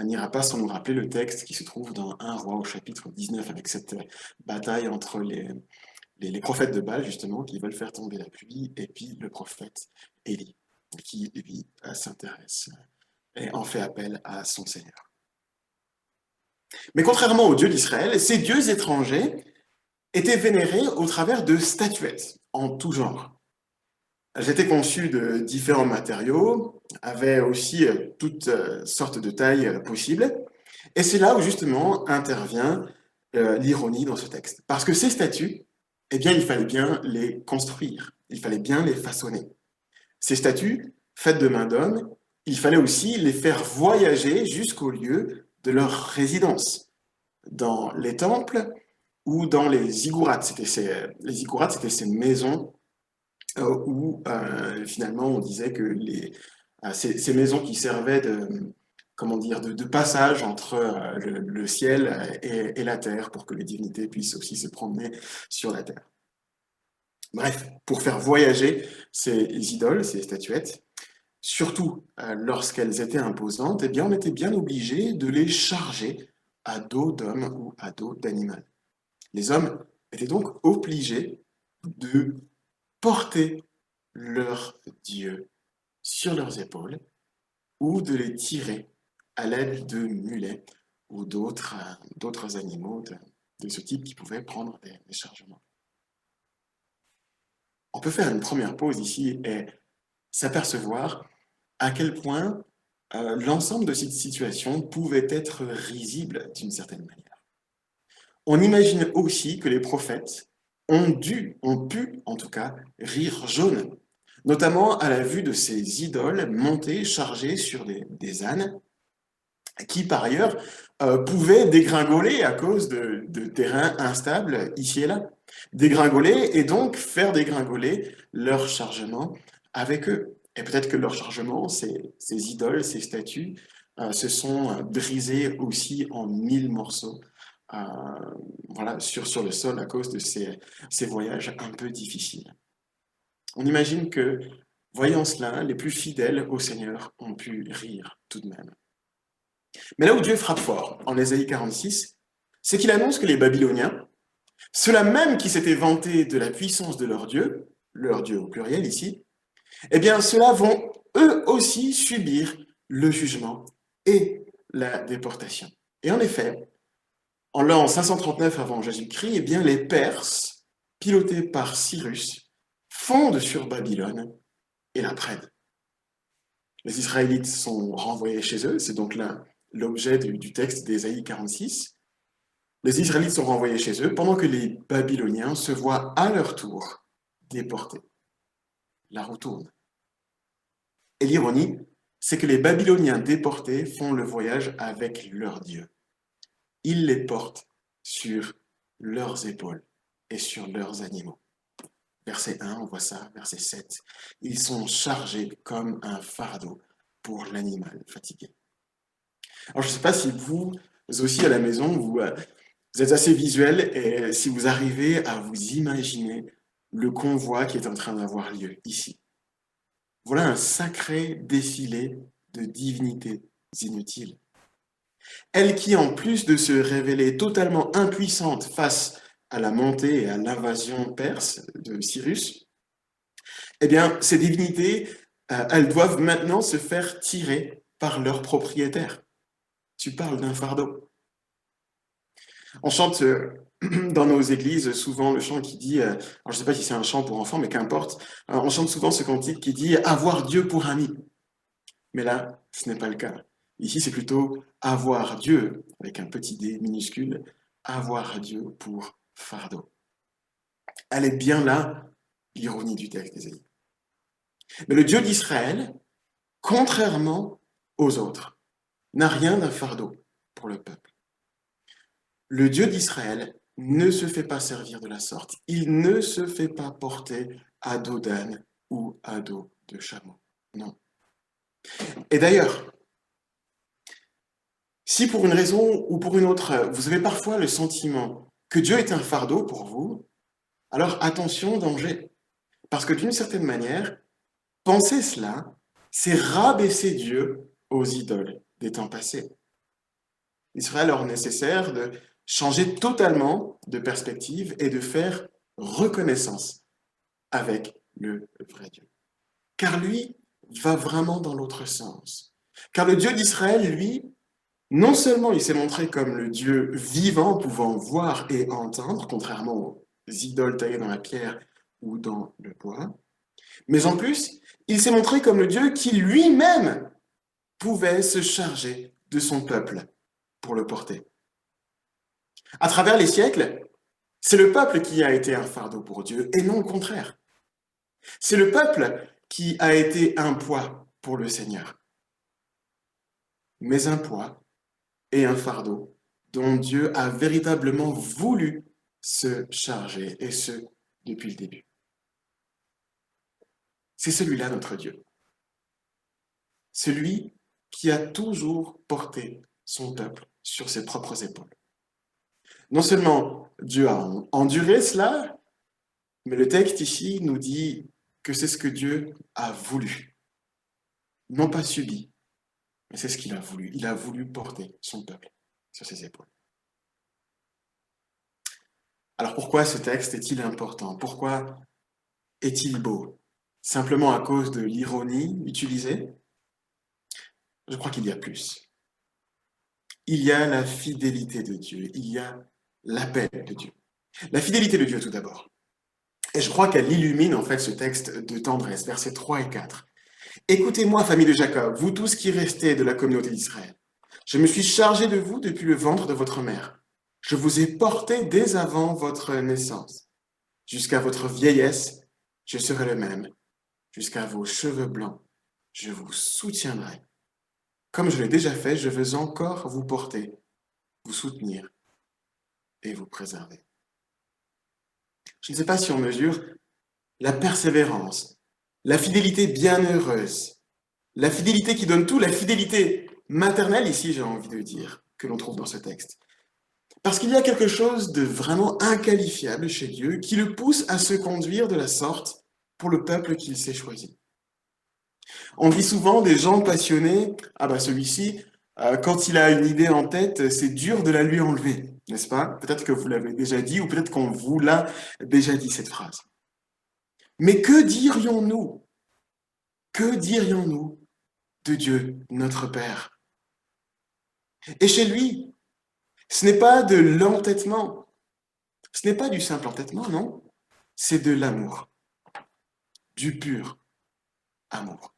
n'ira pas sans nous rappeler le texte qui se trouve dans 1 Roi au chapitre 19, avec cette bataille entre les prophètes de Baal, justement, qui veulent faire tomber la pluie, et puis le prophète Élie, qui, lui, s'intéresse et en fait appel à son Seigneur. Mais contrairement aux dieux d'Israël, ces dieux étrangers étaient vénérés au travers de statuettes en tout genre. Elles étaient conçues de différents matériaux, avaient aussi toutes sortes de tailles possibles, et c'est là où justement intervient l'ironie dans ce texte. Parce que ces statues, eh bien, il fallait bien les construire, il fallait bien les façonner. Ces statues, faites de main d'homme, il fallait aussi les faire voyager jusqu'au lieu de leur résidence, dans les temples ou dans les ziggourats. Les ziggourats, c'était ces maisons où finalement on disait que ces maisons qui servaient de passage entre le ciel et la terre pour que les divinités puissent aussi se promener sur la terre. Bref, pour faire voyager ces idoles, ces statuettes, surtout lorsqu'elles étaient imposantes, eh bien, on était bien obligé de les charger à dos d'homme ou à dos d'animal. Les hommes étaient donc obligés de porter leur Dieu sur leurs épaules ou de les tirer à l'aide de mulets ou d'autres animaux de ce type qui pouvaient prendre des chargements. On peut faire une première pause ici et s'apercevoir à quel point l'ensemble de cette situation pouvait être risible d'une certaine manière. On imagine aussi que les prophètes ont pu en tout cas, rire jaune, notamment à la vue de ces idoles montées, chargées sur des ânes, qui par ailleurs pouvaient dégringoler à cause de terrains instables ici et là. Dégringoler et donc faire dégringoler leur chargement avec eux. Et peut-être que leur chargement, ces idoles, ces statues, se sont brisées aussi en 1000 morceaux voilà, sur le sol à cause de ces voyages un peu difficiles. On imagine que, voyant cela, les plus fidèles au Seigneur ont pu rire tout de même. Mais là où Dieu frappe fort, en Ésaïe 46, c'est qu'il annonce que les Babyloniens, ceux-là même qui s'étaient vantés de la puissance de leur Dieu au pluriel ici, eh bien ceux-là vont eux aussi subir le jugement et la déportation. Et en effet, en l'an 539 avant Jésus-Christ, eh bien les Perses, pilotés par Cyrus, fondent sur Babylone et la prennent. Les Israélites sont renvoyés chez eux, c'est donc là l'objet du texte d'Ésaïe 46. Les Israélites sont renvoyés chez eux pendant que les Babyloniens se voient à leur tour déportés. La roue tourne. Et l'ironie, c'est que les Babyloniens déportés font le voyage avec leur Dieu. Ils les portent sur leurs épaules et sur leurs animaux. Verset 1, on voit ça, verset 7. Ils sont chargés comme un fardeau pour l'animal fatigué. Alors, je ne sais pas si vous aussi à la maison, vous êtes assez visuel et si vous arrivez à vous imaginer le convoi qui est en train d'avoir lieu ici. Voilà un sacré défilé de divinités inutiles. Elles qui, en plus de se révéler totalement impuissantes face à la montée et à l'invasion perse de Cyrus, eh bien, ces divinités, elles doivent maintenant se faire tirer par leurs propriétaires. tu parles d'un fardeau. On chante dans nos églises souvent le chant qui dit, alors je ne sais pas si c'est un chant pour enfants, mais qu'importe, on chante souvent ce cantique qui dit « avoir Dieu pour ami ». Mais là, ce n'est pas le cas. Ici, c'est plutôt « avoir Dieu », avec un petit d minuscule, « avoir Dieu pour fardeau ». Elle est bien là, l'ironie du texte d'Ésaïe. Mais le Dieu d'Israël, contrairement aux autres, n'a rien d'un fardeau pour le peuple. Le Dieu d'Israël ne se fait pas servir de la sorte. Il ne se fait pas porter à dos d'âne ou à dos de chameau. Non. Et d'ailleurs, si pour une raison ou pour une autre, vous avez parfois le sentiment que Dieu est un fardeau pour vous, alors attention, danger. Parce que d'une certaine manière, penser cela, c'est rabaisser Dieu aux idoles des temps passés. Il serait alors nécessaire de changer totalement de perspective et de faire reconnaissance avec le vrai Dieu. Car lui va vraiment dans l'autre sens. Car le Dieu d'Israël, lui, non seulement il s'est montré comme le Dieu vivant pouvant voir et entendre, contrairement aux idoles taillées dans la pierre ou dans le bois, mais en plus, il s'est montré comme le Dieu qui lui-même pouvait se charger de son peuple pour le porter. À travers les siècles, c'est le peuple qui a été un fardeau pour Dieu et non le contraire. C'est le peuple qui a été un poids pour le Seigneur. Mais un poids et un fardeau dont Dieu a véritablement voulu se charger, et ce, depuis le début. C'est celui-là notre Dieu. Celui qui a toujours porté son peuple sur ses propres épaules. Non seulement Dieu a enduré cela, mais le texte ici nous dit que c'est ce que Dieu a voulu. Non pas subi, mais c'est ce qu'il a voulu. Il a voulu porter son peuple sur ses épaules. Alors pourquoi ce texte est-il important? Pourquoi est-il beau? Simplement à cause de l'ironie utilisée? Je crois qu'il y a plus. Il y a la fidélité de Dieu, il y a l'appel de Dieu. La fidélité de Dieu tout d'abord. Et je crois qu'elle illumine en fait ce texte de tendresse, versets 3 et 4. Écoutez-moi, famille de Jacob, vous tous qui restez de la communauté d'Israël. Je me suis chargé de vous depuis le ventre de votre mère. Je vous ai porté dès avant votre naissance. Jusqu'à votre vieillesse, je serai le même. Jusqu'à vos cheveux blancs, je vous soutiendrai. Comme je l'ai déjà fait, je veux encore vous porter, vous soutenir et vous préserver. Je ne sais pas si on mesure la persévérance, la fidélité bienheureuse, la fidélité qui donne tout, la fidélité maternelle, ici j'ai envie de dire, que l'on trouve dans ce texte. Parce qu'il y a quelque chose de vraiment inqualifiable chez Dieu qui le pousse à se conduire de la sorte pour le peuple qu'il s'est choisi. On dit souvent des gens passionnés, ah bah celui-ci, quand il a une idée en tête, c'est dur de la lui enlever, n'est-ce pas? Peut-être que vous l'avez déjà dit ou peut-être qu'on vous l'a déjà dit cette phrase. Mais que dirions-nous? Que dirions-nous de Dieu, notre Père? Et chez lui, ce n'est pas de l'entêtement, ce n'est pas du simple entêtement, non, c'est de l'amour, du pur amour.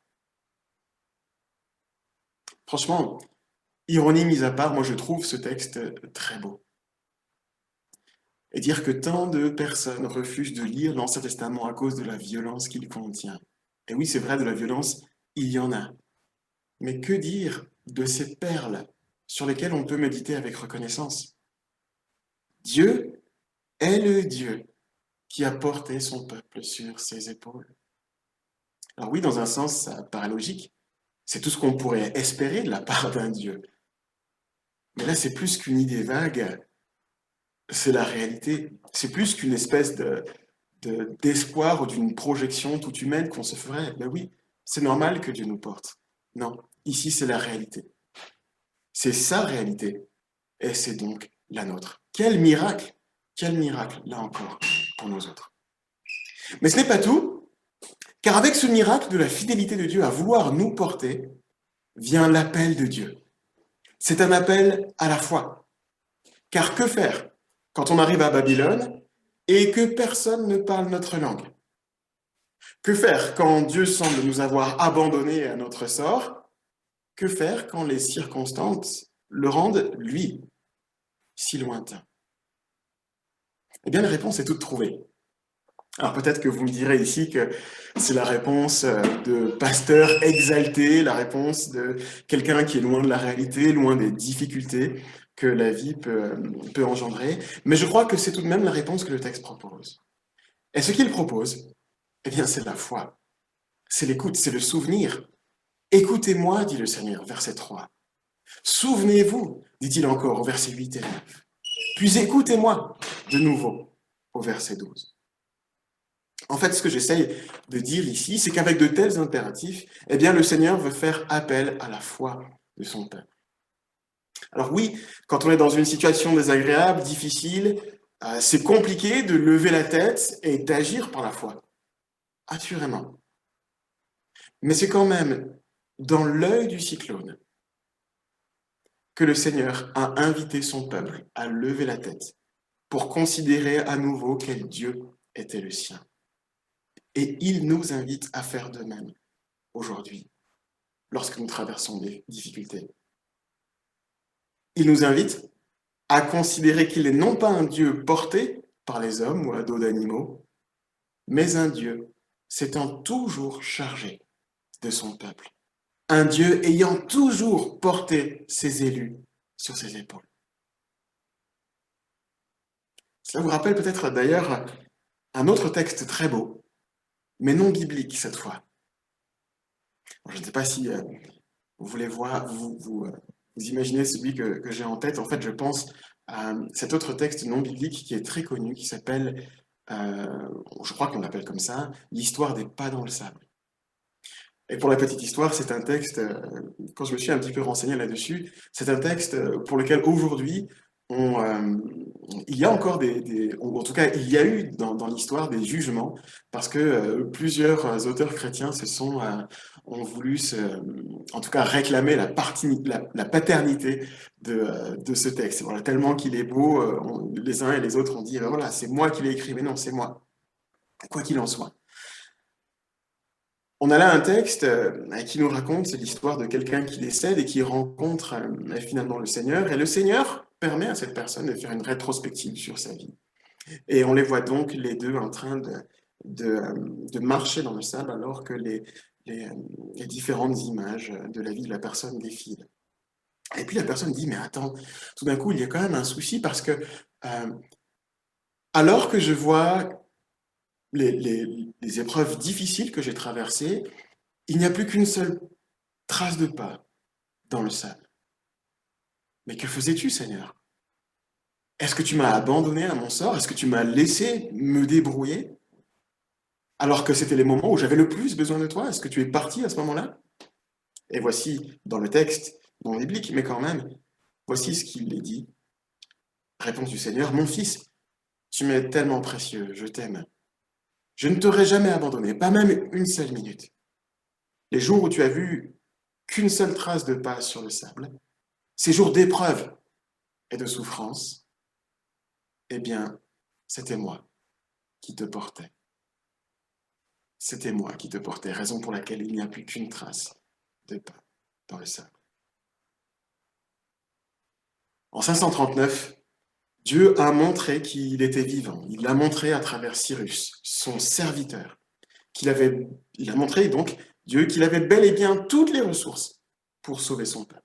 Franchement, ironie mise à part, moi je trouve ce texte très beau. Et dire que tant de personnes refusent de lire l'Ancien Testament à cause de la violence qu'il contient. Et oui, c'est vrai, de la violence, il y en a. Mais que dire de ces perles sur lesquelles on peut méditer avec reconnaissance? Dieu est le Dieu qui a porté son peuple sur ses épaules. Alors oui, dans un sens, ça paraît logique. C'est tout ce qu'on pourrait espérer de la part d'un Dieu. Mais là, c'est plus qu'une idée vague, c'est la réalité. C'est plus qu'une espèce d'espoir ou d'une projection toute humaine qu'on se ferait. Ben oui, c'est normal que Dieu nous porte. Non, ici, c'est la réalité. C'est sa réalité, et c'est donc la nôtre. Quel miracle, là encore, pour nous autres. Mais ce n'est pas tout. Car avec ce miracle de la fidélité de Dieu à vouloir nous porter, vient l'appel de Dieu. C'est un appel à la foi. Car que faire quand on arrive à Babylone et que personne ne parle notre langue? Que faire quand Dieu semble nous avoir abandonnés à notre sort? Que faire quand les circonstances le rendent, lui, si lointain? Eh bien, la réponse est toute trouvée. Alors peut-être que vous me direz ici que c'est la réponse de pasteur exalté, la réponse de quelqu'un qui est loin de la réalité, loin des difficultés que la vie peut engendrer. Mais je crois que c'est tout de même la réponse que le texte propose. Et ce qu'il propose, eh bien c'est la foi, c'est l'écoute, c'est le souvenir. Écoutez-moi, dit le Seigneur, verset 3. Souvenez-vous, dit-il encore au verset 8 et 9. Puis écoutez-moi de nouveau au verset 12. En fait, ce que j'essaye de dire ici, c'est qu'avec de tels impératifs, eh bien, le Seigneur veut faire appel à la foi de son peuple. Alors oui, quand on est dans une situation désagréable, difficile, c'est compliqué de lever la tête et d'agir par la foi. Assurément. Mais c'est quand même dans l'œil du cyclone que le Seigneur a invité son peuple à lever la tête pour considérer à nouveau quel Dieu était le sien. Et il nous invite à faire de même aujourd'hui, lorsque nous traversons des difficultés. Il nous invite à considérer qu'il n'est non pas un Dieu porté par les hommes ou à dos d'animaux, mais un Dieu s'étant toujours chargé de son peuple. Un Dieu ayant toujours porté ses élus sur ses épaules. Cela vous rappelle peut-être d'ailleurs un autre texte très beau, mais non biblique cette fois. Je ne sais pas si vous voulez voir, vous imaginez celui que j'ai en tête. En fait, je pense à cet autre texte non biblique qui est très connu, qui s'appelle, je crois qu'on l'appelle comme ça, l'histoire des pas dans le sable. Et pour la petite histoire, c'est un texte, quand je me suis un petit peu renseigné là-dessus, c'est un texte pour lequel aujourd'hui, il y a encore ou en tout cas, il y a eu dans l'histoire des jugements, parce que plusieurs auteurs chrétiens ont voulu, en tout cas, réclamer la paternité de ce texte. Voilà, tellement qu'il est beau, les uns et les autres ont dit, ben voilà, c'est moi qui l'ai écrit, mais non, c'est moi, quoi qu'il en soit. On a là un texte qui nous raconte l'histoire de quelqu'un qui décède et qui rencontre finalement le Seigneur. Et le Seigneur permet à cette personne de faire une rétrospective sur sa vie. Et on les voit donc les deux en train de marcher dans le sable alors que les différentes images de la vie de la personne défilent. Et puis la personne dit, mais attends, tout d'un coup, il y a quand même un souci parce que alors que je vois les épreuves difficiles que j'ai traversées, il n'y a plus qu'une seule trace de pas dans le sable. Mais que faisais-tu, Seigneur? Est-ce que tu m'as abandonné à mon sort? Est-ce que tu m'as laissé me débrouiller? Alors que c'était les moments où j'avais le plus besoin de toi? Est-ce que tu es parti à ce moment-là? Et voici, dans le texte non biblique, mais quand même, voici ce qu'il est dit. Réponse du Seigneur, mon fils, tu m'es tellement précieux, je t'aime. Je ne t'aurais jamais abandonné, pas même une seule minute. Les jours où tu as vu qu'une seule trace de pas sur le sable, ces jours d'épreuve et de souffrance, eh bien, c'était moi qui te portais. C'était moi qui te portais, raison pour laquelle il n'y a plus qu'une trace de pas dans le sable. En 539, Dieu a montré qu'il était vivant. Il l'a montré à travers Cyrus, son serviteur. Il a montré donc, Dieu, qu'il avait bel et bien toutes les ressources pour sauver son peuple.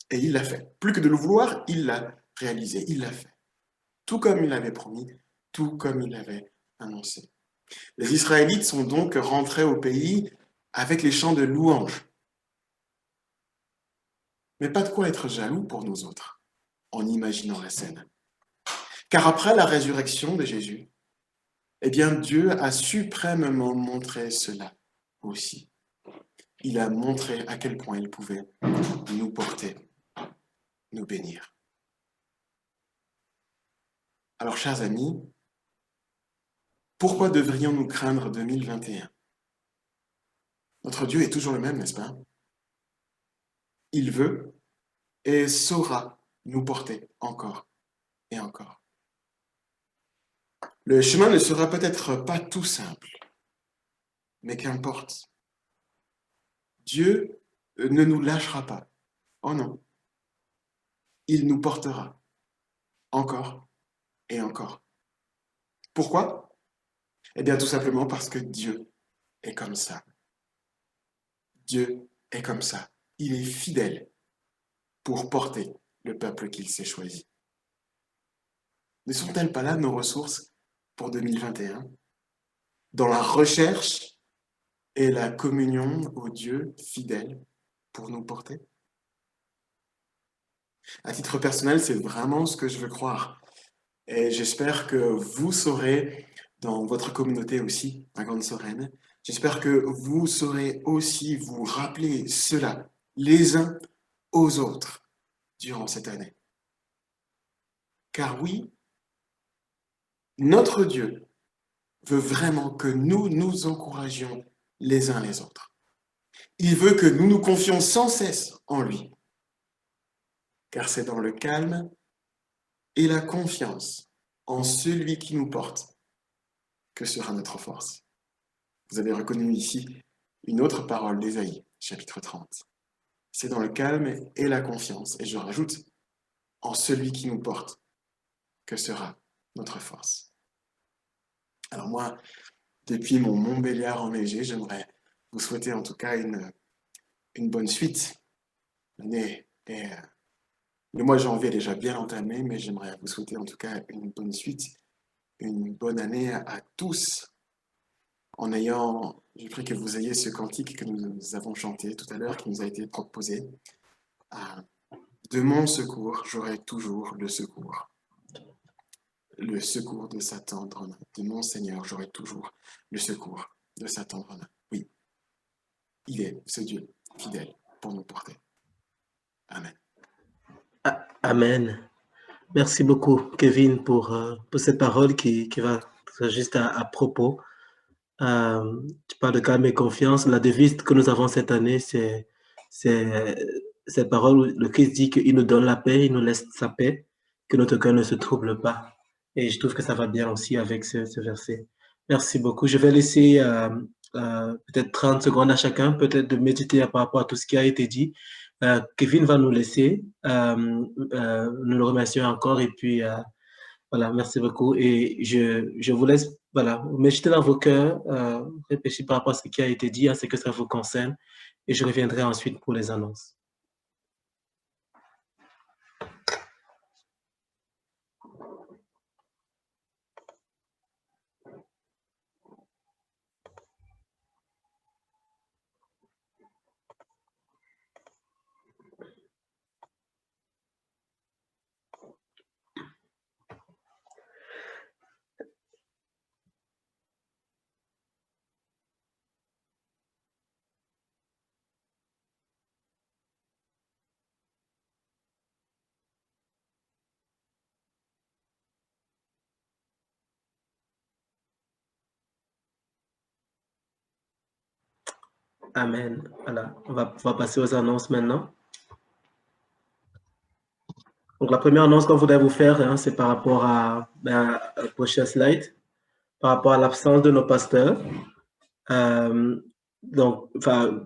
Et il l'a fait. Plus que de le vouloir, il l'a réalisé, il l'a fait. Tout comme il l'avait promis, tout comme il l'avait annoncé. Les Israélites sont donc rentrés au pays avec les chants de louange. Mais pas de quoi être jaloux pour nous autres, en imaginant la scène. Car après la résurrection de Jésus, eh bien Dieu a suprêmement montré cela aussi. Il a montré à quel point il pouvait nous porter, nous bénir. Alors, chers amis, pourquoi devrions-nous craindre 2021? Notre Dieu est toujours le même, n'est-ce pas? Il veut et saura nous porter encore et encore. Le chemin ne sera peut-être pas tout simple, mais qu'importe. Dieu ne nous lâchera pas. Oh non, il nous portera encore et encore. Pourquoi? Eh bien, tout simplement parce que Dieu est comme ça. Dieu est comme ça. Il est fidèle pour porter le peuple qu'il s'est choisi. Ne sont-elles pas là nos ressources pour 2021? Dans la recherche et la communion au Dieu fidèle pour nous porter? À titre personnel, c'est vraiment ce que je veux croire. Et j'espère que vous saurez, dans votre communauté aussi, à Grande-Sorenne, j'espère que vous saurez aussi vous rappeler cela, les uns aux autres, durant cette année. Car oui, notre Dieu veut vraiment que nous nous encouragions les uns les autres. Il veut que nous nous confions sans cesse en lui. Car c'est dans le calme et la confiance en celui qui nous porte que sera notre force. Vous avez reconnu ici une autre parole d'Ésaïe, chapitre 30. C'est dans le calme et la confiance, et je rajoute, en celui qui nous porte, que sera notre force. Alors moi, depuis mon Montbéliard enneigé, j'aimerais vous souhaiter en tout cas une bonne suite. L'année est, le mois de janvier est déjà bien entamé, mais j'aimerais vous souhaiter en tout cas une bonne suite, une bonne année à tous, je prie que vous ayez ce cantique que nous avons chanté tout à l'heure, qui nous a été proposé. De mon secours, j'aurai toujours le secours de sa tendre main. De mon Seigneur, j'aurai toujours le secours de sa tendre main. Oui, il est ce Dieu fidèle pour nous porter. Amen. Amen. Merci beaucoup, Kevin, pour cette parole qui va juste à propos. Tu parles de calme et confiance. La devise que nous avons cette année, c'est cette parole où le Christ dit qu'il nous donne la paix, il nous laisse sa paix, que notre cœur ne se trouble pas. Et je trouve que ça va bien aussi avec ce verset. Merci beaucoup. Je vais laisser peut-être 30 secondes à chacun, peut-être de méditer par rapport à tout ce qui a été dit. Kevin va nous laisser. Nous le remercions encore et puis voilà, merci beaucoup. Et je vous laisse, voilà, méditer dans vos cœurs, réfléchir par rapport à ce qui a été dit, à ce que ça vous concerne. Et je reviendrai ensuite pour les annonces. Amen. Voilà, on va passer aux annonces maintenant. Donc, la première annonce qu'on voudrait vous faire, hein, c'est par rapport à la prochaine slide, par rapport à l'absence de nos pasteurs. Donc,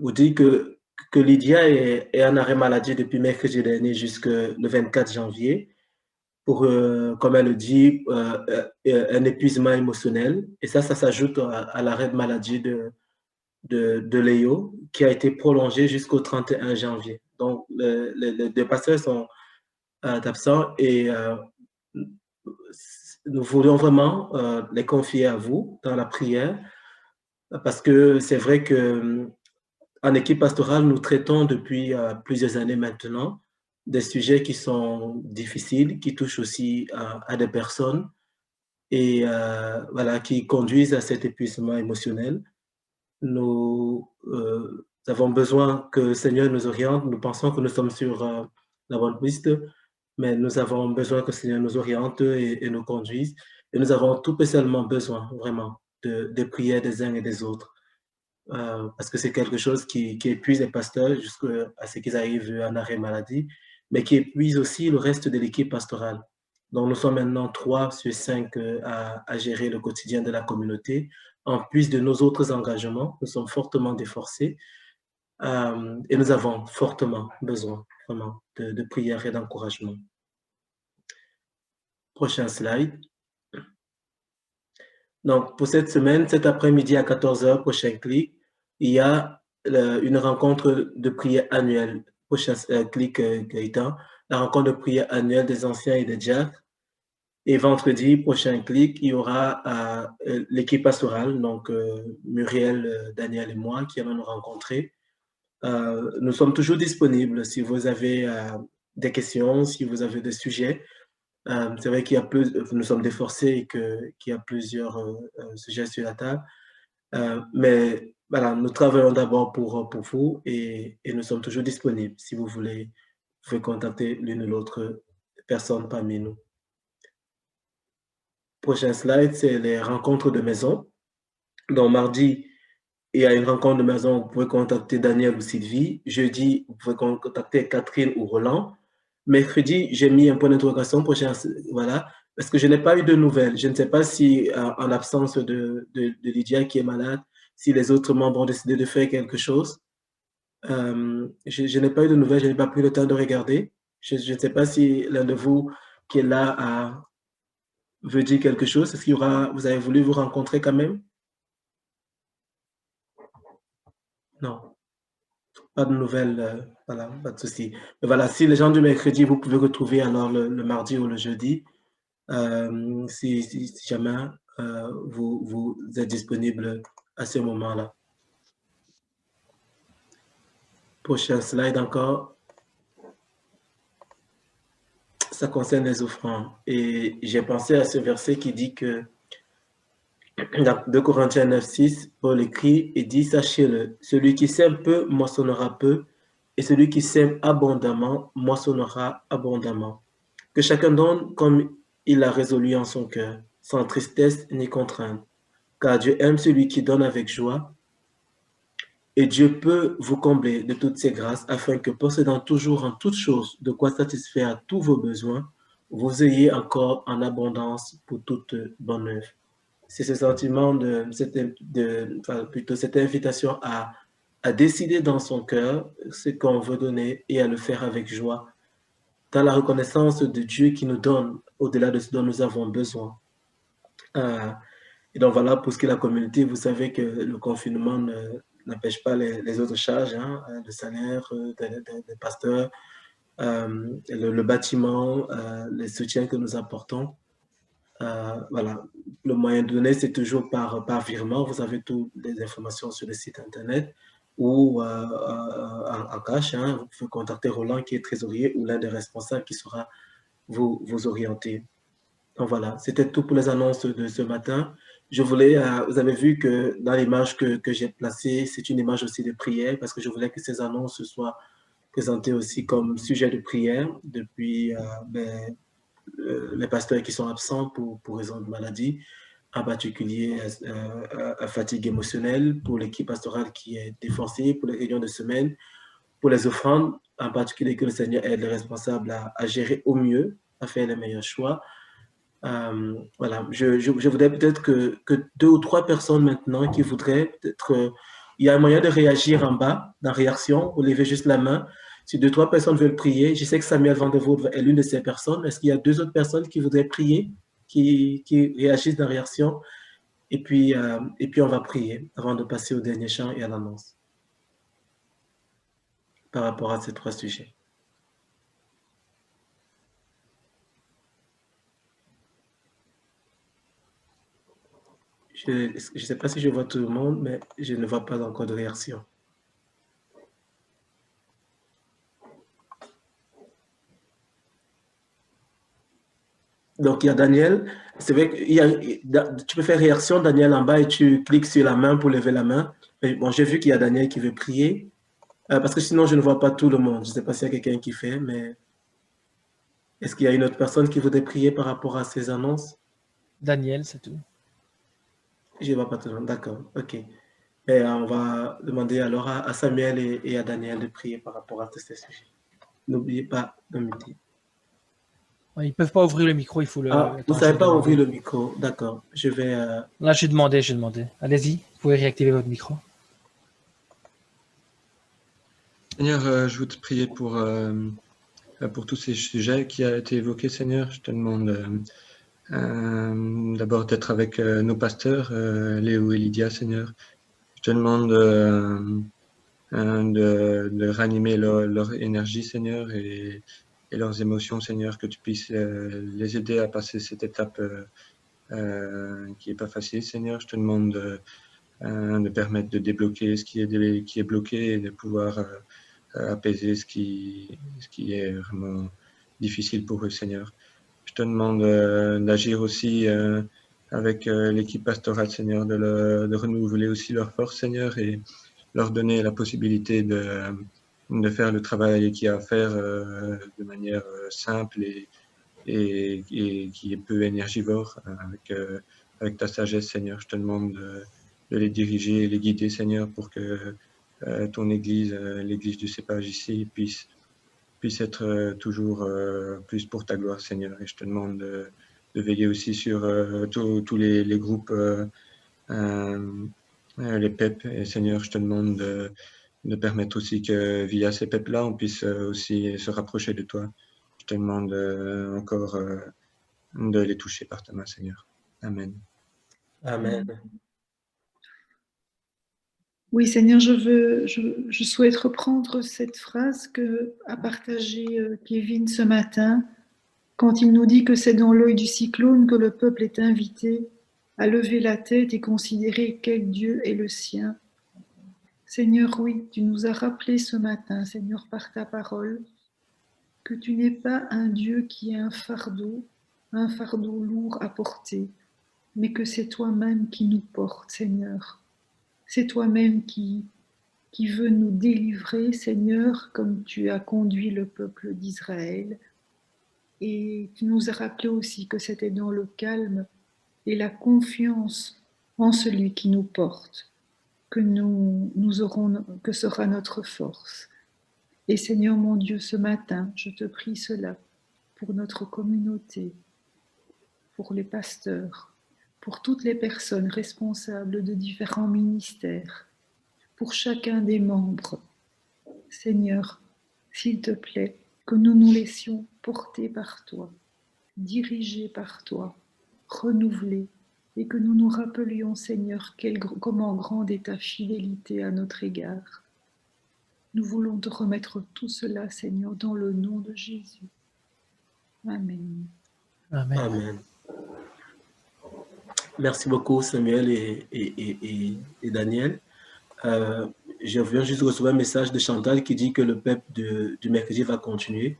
vous dire que Lydia est en arrêt maladie depuis mercredi dernier jusqu'au 24 janvier pour, comme elle le dit, un épuisement émotionnel. Et ça s'ajoute à l'arrêt de maladie de Léo, qui a été prolongé jusqu'au 31 janvier. Donc, les deux pasteurs sont absents et nous voulions vraiment les confier à vous dans la prière, parce que c'est vrai que en équipe pastorale, nous traitons depuis plusieurs années maintenant des sujets qui sont difficiles, qui touchent aussi à des personnes et voilà, qui conduisent à cet épuisement émotionnel. Nous avons besoin que le Seigneur nous oriente. Nous pensons que nous sommes sur la bonne piste, mais nous avons besoin que le Seigneur nous oriente et nous conduise. Et nous avons tout spécialement besoin, vraiment, des prières des uns et des autres. Parce que c'est quelque chose qui épuise les pasteurs jusqu'à ce qu'ils arrivent en arrêt maladie. mais qui épuise aussi le reste de l'équipe pastorale. Donc, nous sommes maintenant 3 sur 5 à gérer le quotidien de la communauté. En plus de nos autres engagements, nous sommes fortement déforcés et nous avons fortement besoin vraiment de prières et d'encouragement. Prochain slide. Donc, pour cette semaine, cet après-midi à 14h, prochain clic, il y a une rencontre de prière annuelle. Prochain clic, Gaëtan. La rencontre de prière annuelle des anciens et des diacres. Et vendredi, prochain clic, il y aura l'équipe pastorale, donc Muriel, Daniel et moi, qui allons nous rencontrer. Nous sommes toujours disponibles si vous avez des questions, si vous avez des sujets. C'est vrai qu'il y a nous sommes déforcés et qu'il y a plusieurs sujets sur la table. Mais voilà, nous travaillons d'abord pour vous et nous sommes toujours disponibles. Si vous voulez, vous pouvez contacter l'une ou l'autre personne parmi nous. Prochain slide, c'est les rencontres de maison. Donc, mardi, il y a une rencontre de maison, vous pouvez contacter Daniel ou Sylvie. Jeudi, vous pouvez contacter Catherine ou Roland. Mercredi, j'ai mis un point d'interrogation, prochain, voilà, parce que je n'ai pas eu de nouvelles. Je ne sais pas si, en l'absence de Lydia qui est malade, si les autres membres ont décidé de faire quelque chose. Je n'ai pas eu de nouvelles, je n'ai pas pris le temps de regarder. Je ne sais pas si l'un de vous qui est là veut dire quelque chose. Est-ce qu'il y aura, vous avez voulu vous rencontrer quand même? Non, pas de nouvelles, voilà, pas de souci. Mais voilà, si les gens du mercredi, vous pouvez retrouver alors le mardi ou le jeudi, si jamais vous êtes disponible à ce moment-là. Prochain slide encore. Ça concerne les offrandes. Et j'ai pensé à ce verset qui dit que dans 2 Corinthiens 9, 6, Paul écrit et dit, sachez-le, celui qui sème peu moissonnera peu, et celui qui sème abondamment moissonnera abondamment. Que chacun donne comme il a résolu en son cœur, sans tristesse ni contrainte, car Dieu aime celui qui donne avec joie, et Dieu peut vous combler de toutes ses grâces, afin que, possédant toujours en toutes choses de quoi satisfaire tous vos besoins, vous ayez encore en abondance pour toute bonne œuvre. C'est ce sentiment plutôt cette invitation à décider dans son cœur ce qu'on veut donner et à le faire avec joie, dans la reconnaissance de Dieu qui nous donne au-delà de ce dont nous avons besoin. Et donc voilà, pour ce qui est de la communauté, vous savez que le confinement n'empêche pas les autres charges, hein, le salaire des pasteurs, le bâtiment, les soutiens que nous apportons. Voilà, le moyen de donner, c'est toujours par virement. Vous avez toutes les informations sur le site internet ou en cash. Hein, vous pouvez contacter Roland qui est trésorier ou l'un des responsables qui saura vous orienter. Donc voilà, c'était tout pour les annonces de ce matin. Je voulais, vous avez vu que dans l'image que j'ai placée, c'est une image aussi de prière parce que je voulais que ces annonces soient présentées aussi comme sujet de prière depuis les pasteurs qui sont absents pour raison de maladie, en particulier fatigue émotionnelle, pour l'équipe pastorale qui est défoncée, pour les réunions de semaine, pour les offrandes, en particulier que le Seigneur aide les responsables à gérer au mieux, à faire les meilleurs choix. Voilà, je voudrais peut-être que 2 ou 3 personnes maintenant qui voudraient peut-être, il y a un moyen de réagir en bas, dans réaction, vous levez juste la main. Si 2 ou 3 personnes veulent prier, je sais que Samuel Van der Voort est l'une de ces personnes. Est-ce qu'il y a 2 autres personnes qui voudraient prier, qui réagissent dans réaction? Et puis on va prier avant de passer au dernier chant et à l'annonce par rapport à ces 3 sujets. Je ne sais pas si je vois tout le monde, mais je ne vois pas encore de réaction. Donc, il y a Daniel. C'est vrai que tu peux faire réaction, Daniel, en bas, et tu cliques sur la main pour lever la main. Mais bon, j'ai vu qu'il y a Daniel qui veut prier, parce que sinon, je ne vois pas tout le monde. Je ne sais pas s'il y a quelqu'un qui fait, mais est-ce qu'il y a une autre personne qui voudrait prier par rapport à ces annonces? Daniel, c'est tout. Je ne vois pas tout le monde, d'accord, ok. Et on va demander alors à Samuel et à Daniel de prier par rapport à tous ces sujets. N'oubliez pas de me dire. Ils ne peuvent pas ouvrir le micro, il faut le... Ah, vous ne savez pas ouvrir le micro. D'accord. Je vais... Là, j'ai demandé. Allez-y, vous pouvez réactiver votre micro. Seigneur, je veux te prier pour tous ces sujets qui ont été évoqués, Seigneur. Je te demande d'abord d'être avec nos pasteurs, Léo et Lydia, Seigneur. Je te demande de ranimer leur énergie, Seigneur, et leurs émotions, Seigneur, que tu puisses les aider à passer cette étape qui n'est pas facile, Seigneur. Je te demande de permettre de débloquer ce qui est bloqué et de pouvoir apaiser ce qui est vraiment difficile pour eux, Seigneur. Je te demande d'agir aussi avec l'équipe pastorale, Seigneur, de renouveler aussi leur force, Seigneur, et leur donner la possibilité de faire le travail qu'il y a à faire de manière simple et qui est peu énergivore avec ta sagesse, Seigneur. Je te demande de les diriger et les guider, Seigneur, pour que ton Église, l'Église du cépage ici, puisse être toujours plus pour ta gloire, Seigneur. Et je te demande de veiller aussi sur tous les groupes, les PEP. Et Seigneur, je te demande de permettre aussi que via ces PEP-là, on puisse aussi se rapprocher de toi. Je te demande encore de les toucher par ta main, Seigneur. Amen. Amen. Oui, Seigneur, je souhaite reprendre cette phrase que a partagée Kevin ce matin, quand il nous dit que c'est dans l'œil du cyclone que le peuple est invité à lever la tête et considérer quel Dieu est le sien. Seigneur, oui, tu nous as rappelé ce matin, Seigneur, par ta parole, que tu n'es pas un Dieu qui est un fardeau lourd à porter, mais que c'est toi-même qui nous portes, Seigneur. C'est toi-même qui veux nous délivrer, Seigneur, comme tu as conduit le peuple d'Israël. Et tu nous as rappelé aussi que c'était dans le calme et la confiance en celui qui nous porte que que sera notre force. Et Seigneur mon Dieu, ce matin, je te prie cela pour notre communauté, pour les pasteurs, pour toutes les personnes responsables de différents ministères, pour chacun des membres. Seigneur, s'il te plaît, que nous nous laissions porter par toi, dirigés par toi, renouvelés, et que nous nous rappelions, Seigneur, comment grande est ta fidélité à notre égard. Nous voulons te remettre tout cela, Seigneur, dans le nom de Jésus. Amen. Amen. Amen. Merci beaucoup, Samuel et Daniel. Je viens juste de recevoir un message de Chantal qui dit que le PEP du mercredi va continuer.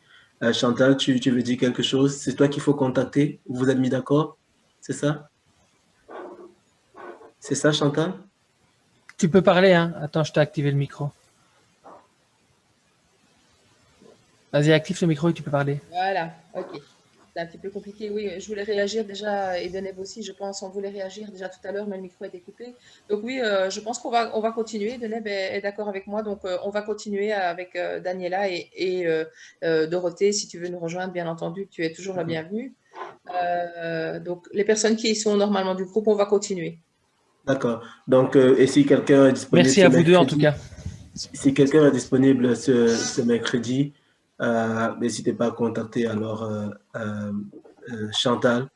Chantal, tu veux dire quelque chose? C'est toi qu'il faut contacter? Vous êtes mis d'accord? C'est ça? C'est ça, Chantal? Tu peux parler, hein? Attends, je t'ai activé le micro. Vas-y, active le micro et tu peux parler. Voilà, ok. C'est un petit peu compliqué. Oui, je voulais réagir déjà, et Deneb aussi, je pense, on voulait réagir déjà tout à l'heure, mais le micro a été coupé. Donc oui, je pense qu'on va continuer. Deneb est d'accord avec moi, donc on va continuer avec Daniela et Dorothée, si tu veux nous rejoindre, bien entendu, tu es toujours la bienvenue. Donc les personnes qui sont normalement du groupe, on va continuer. D'accord. Donc, et si quelqu'un est disponible... Merci à vous deux, en tout cas. Si quelqu'un est disponible ce mercredi, n'hésitez pas à contacter alors Chantal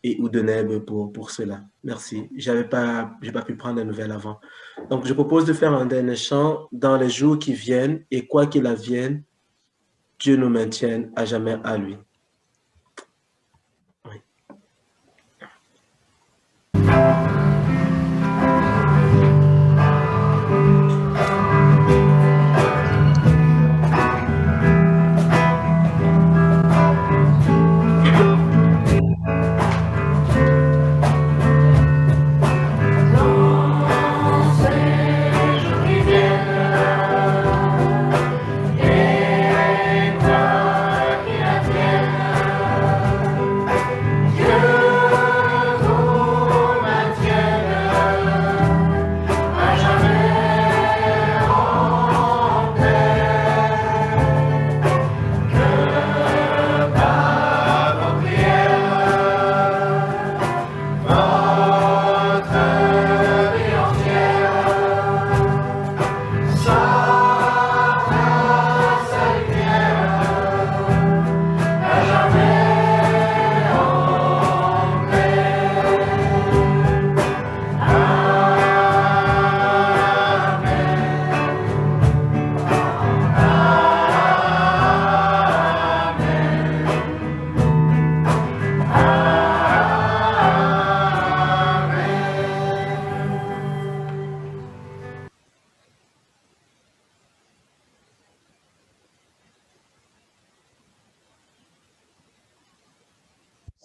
et ou Deneb pour cela. Merci. J'ai pas pu prendre la nouvelle avant. Donc, je propose de faire un dernier chant dans les jours qui viennent et quoi qu'il advienne, Dieu nous maintienne à jamais à lui. Oui. Et quoi qu'il advienne,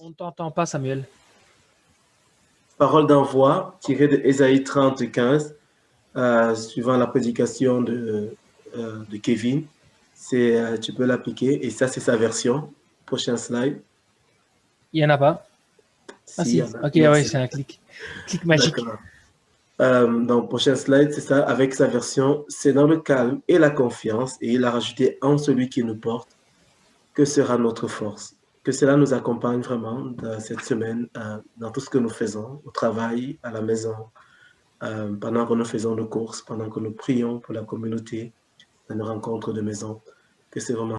On ne t'entend pas, Samuel. Parole d'envoi tirée de Ésaïe 30, 15, suivant la prédication de Kevin. Tu peux l'appliquer et ça, c'est sa version. Prochain slide. Il n'y en a pas. Ah Si, si, il y en a. ok, Non, oui, c'est un clic. Clic magique. D'accord. Donc, prochain slide, c'est ça, avec sa version. C'est dans le calme et la confiance, et il a rajouté en celui qui nous porte, que sera notre force. Que cela nous accompagne vraiment dans cette semaine, dans tout ce que nous faisons, au travail, à la maison, pendant que nous faisons nos courses, pendant que nous prions pour la communauté, dans nos rencontres de maison. Que c'est vraiment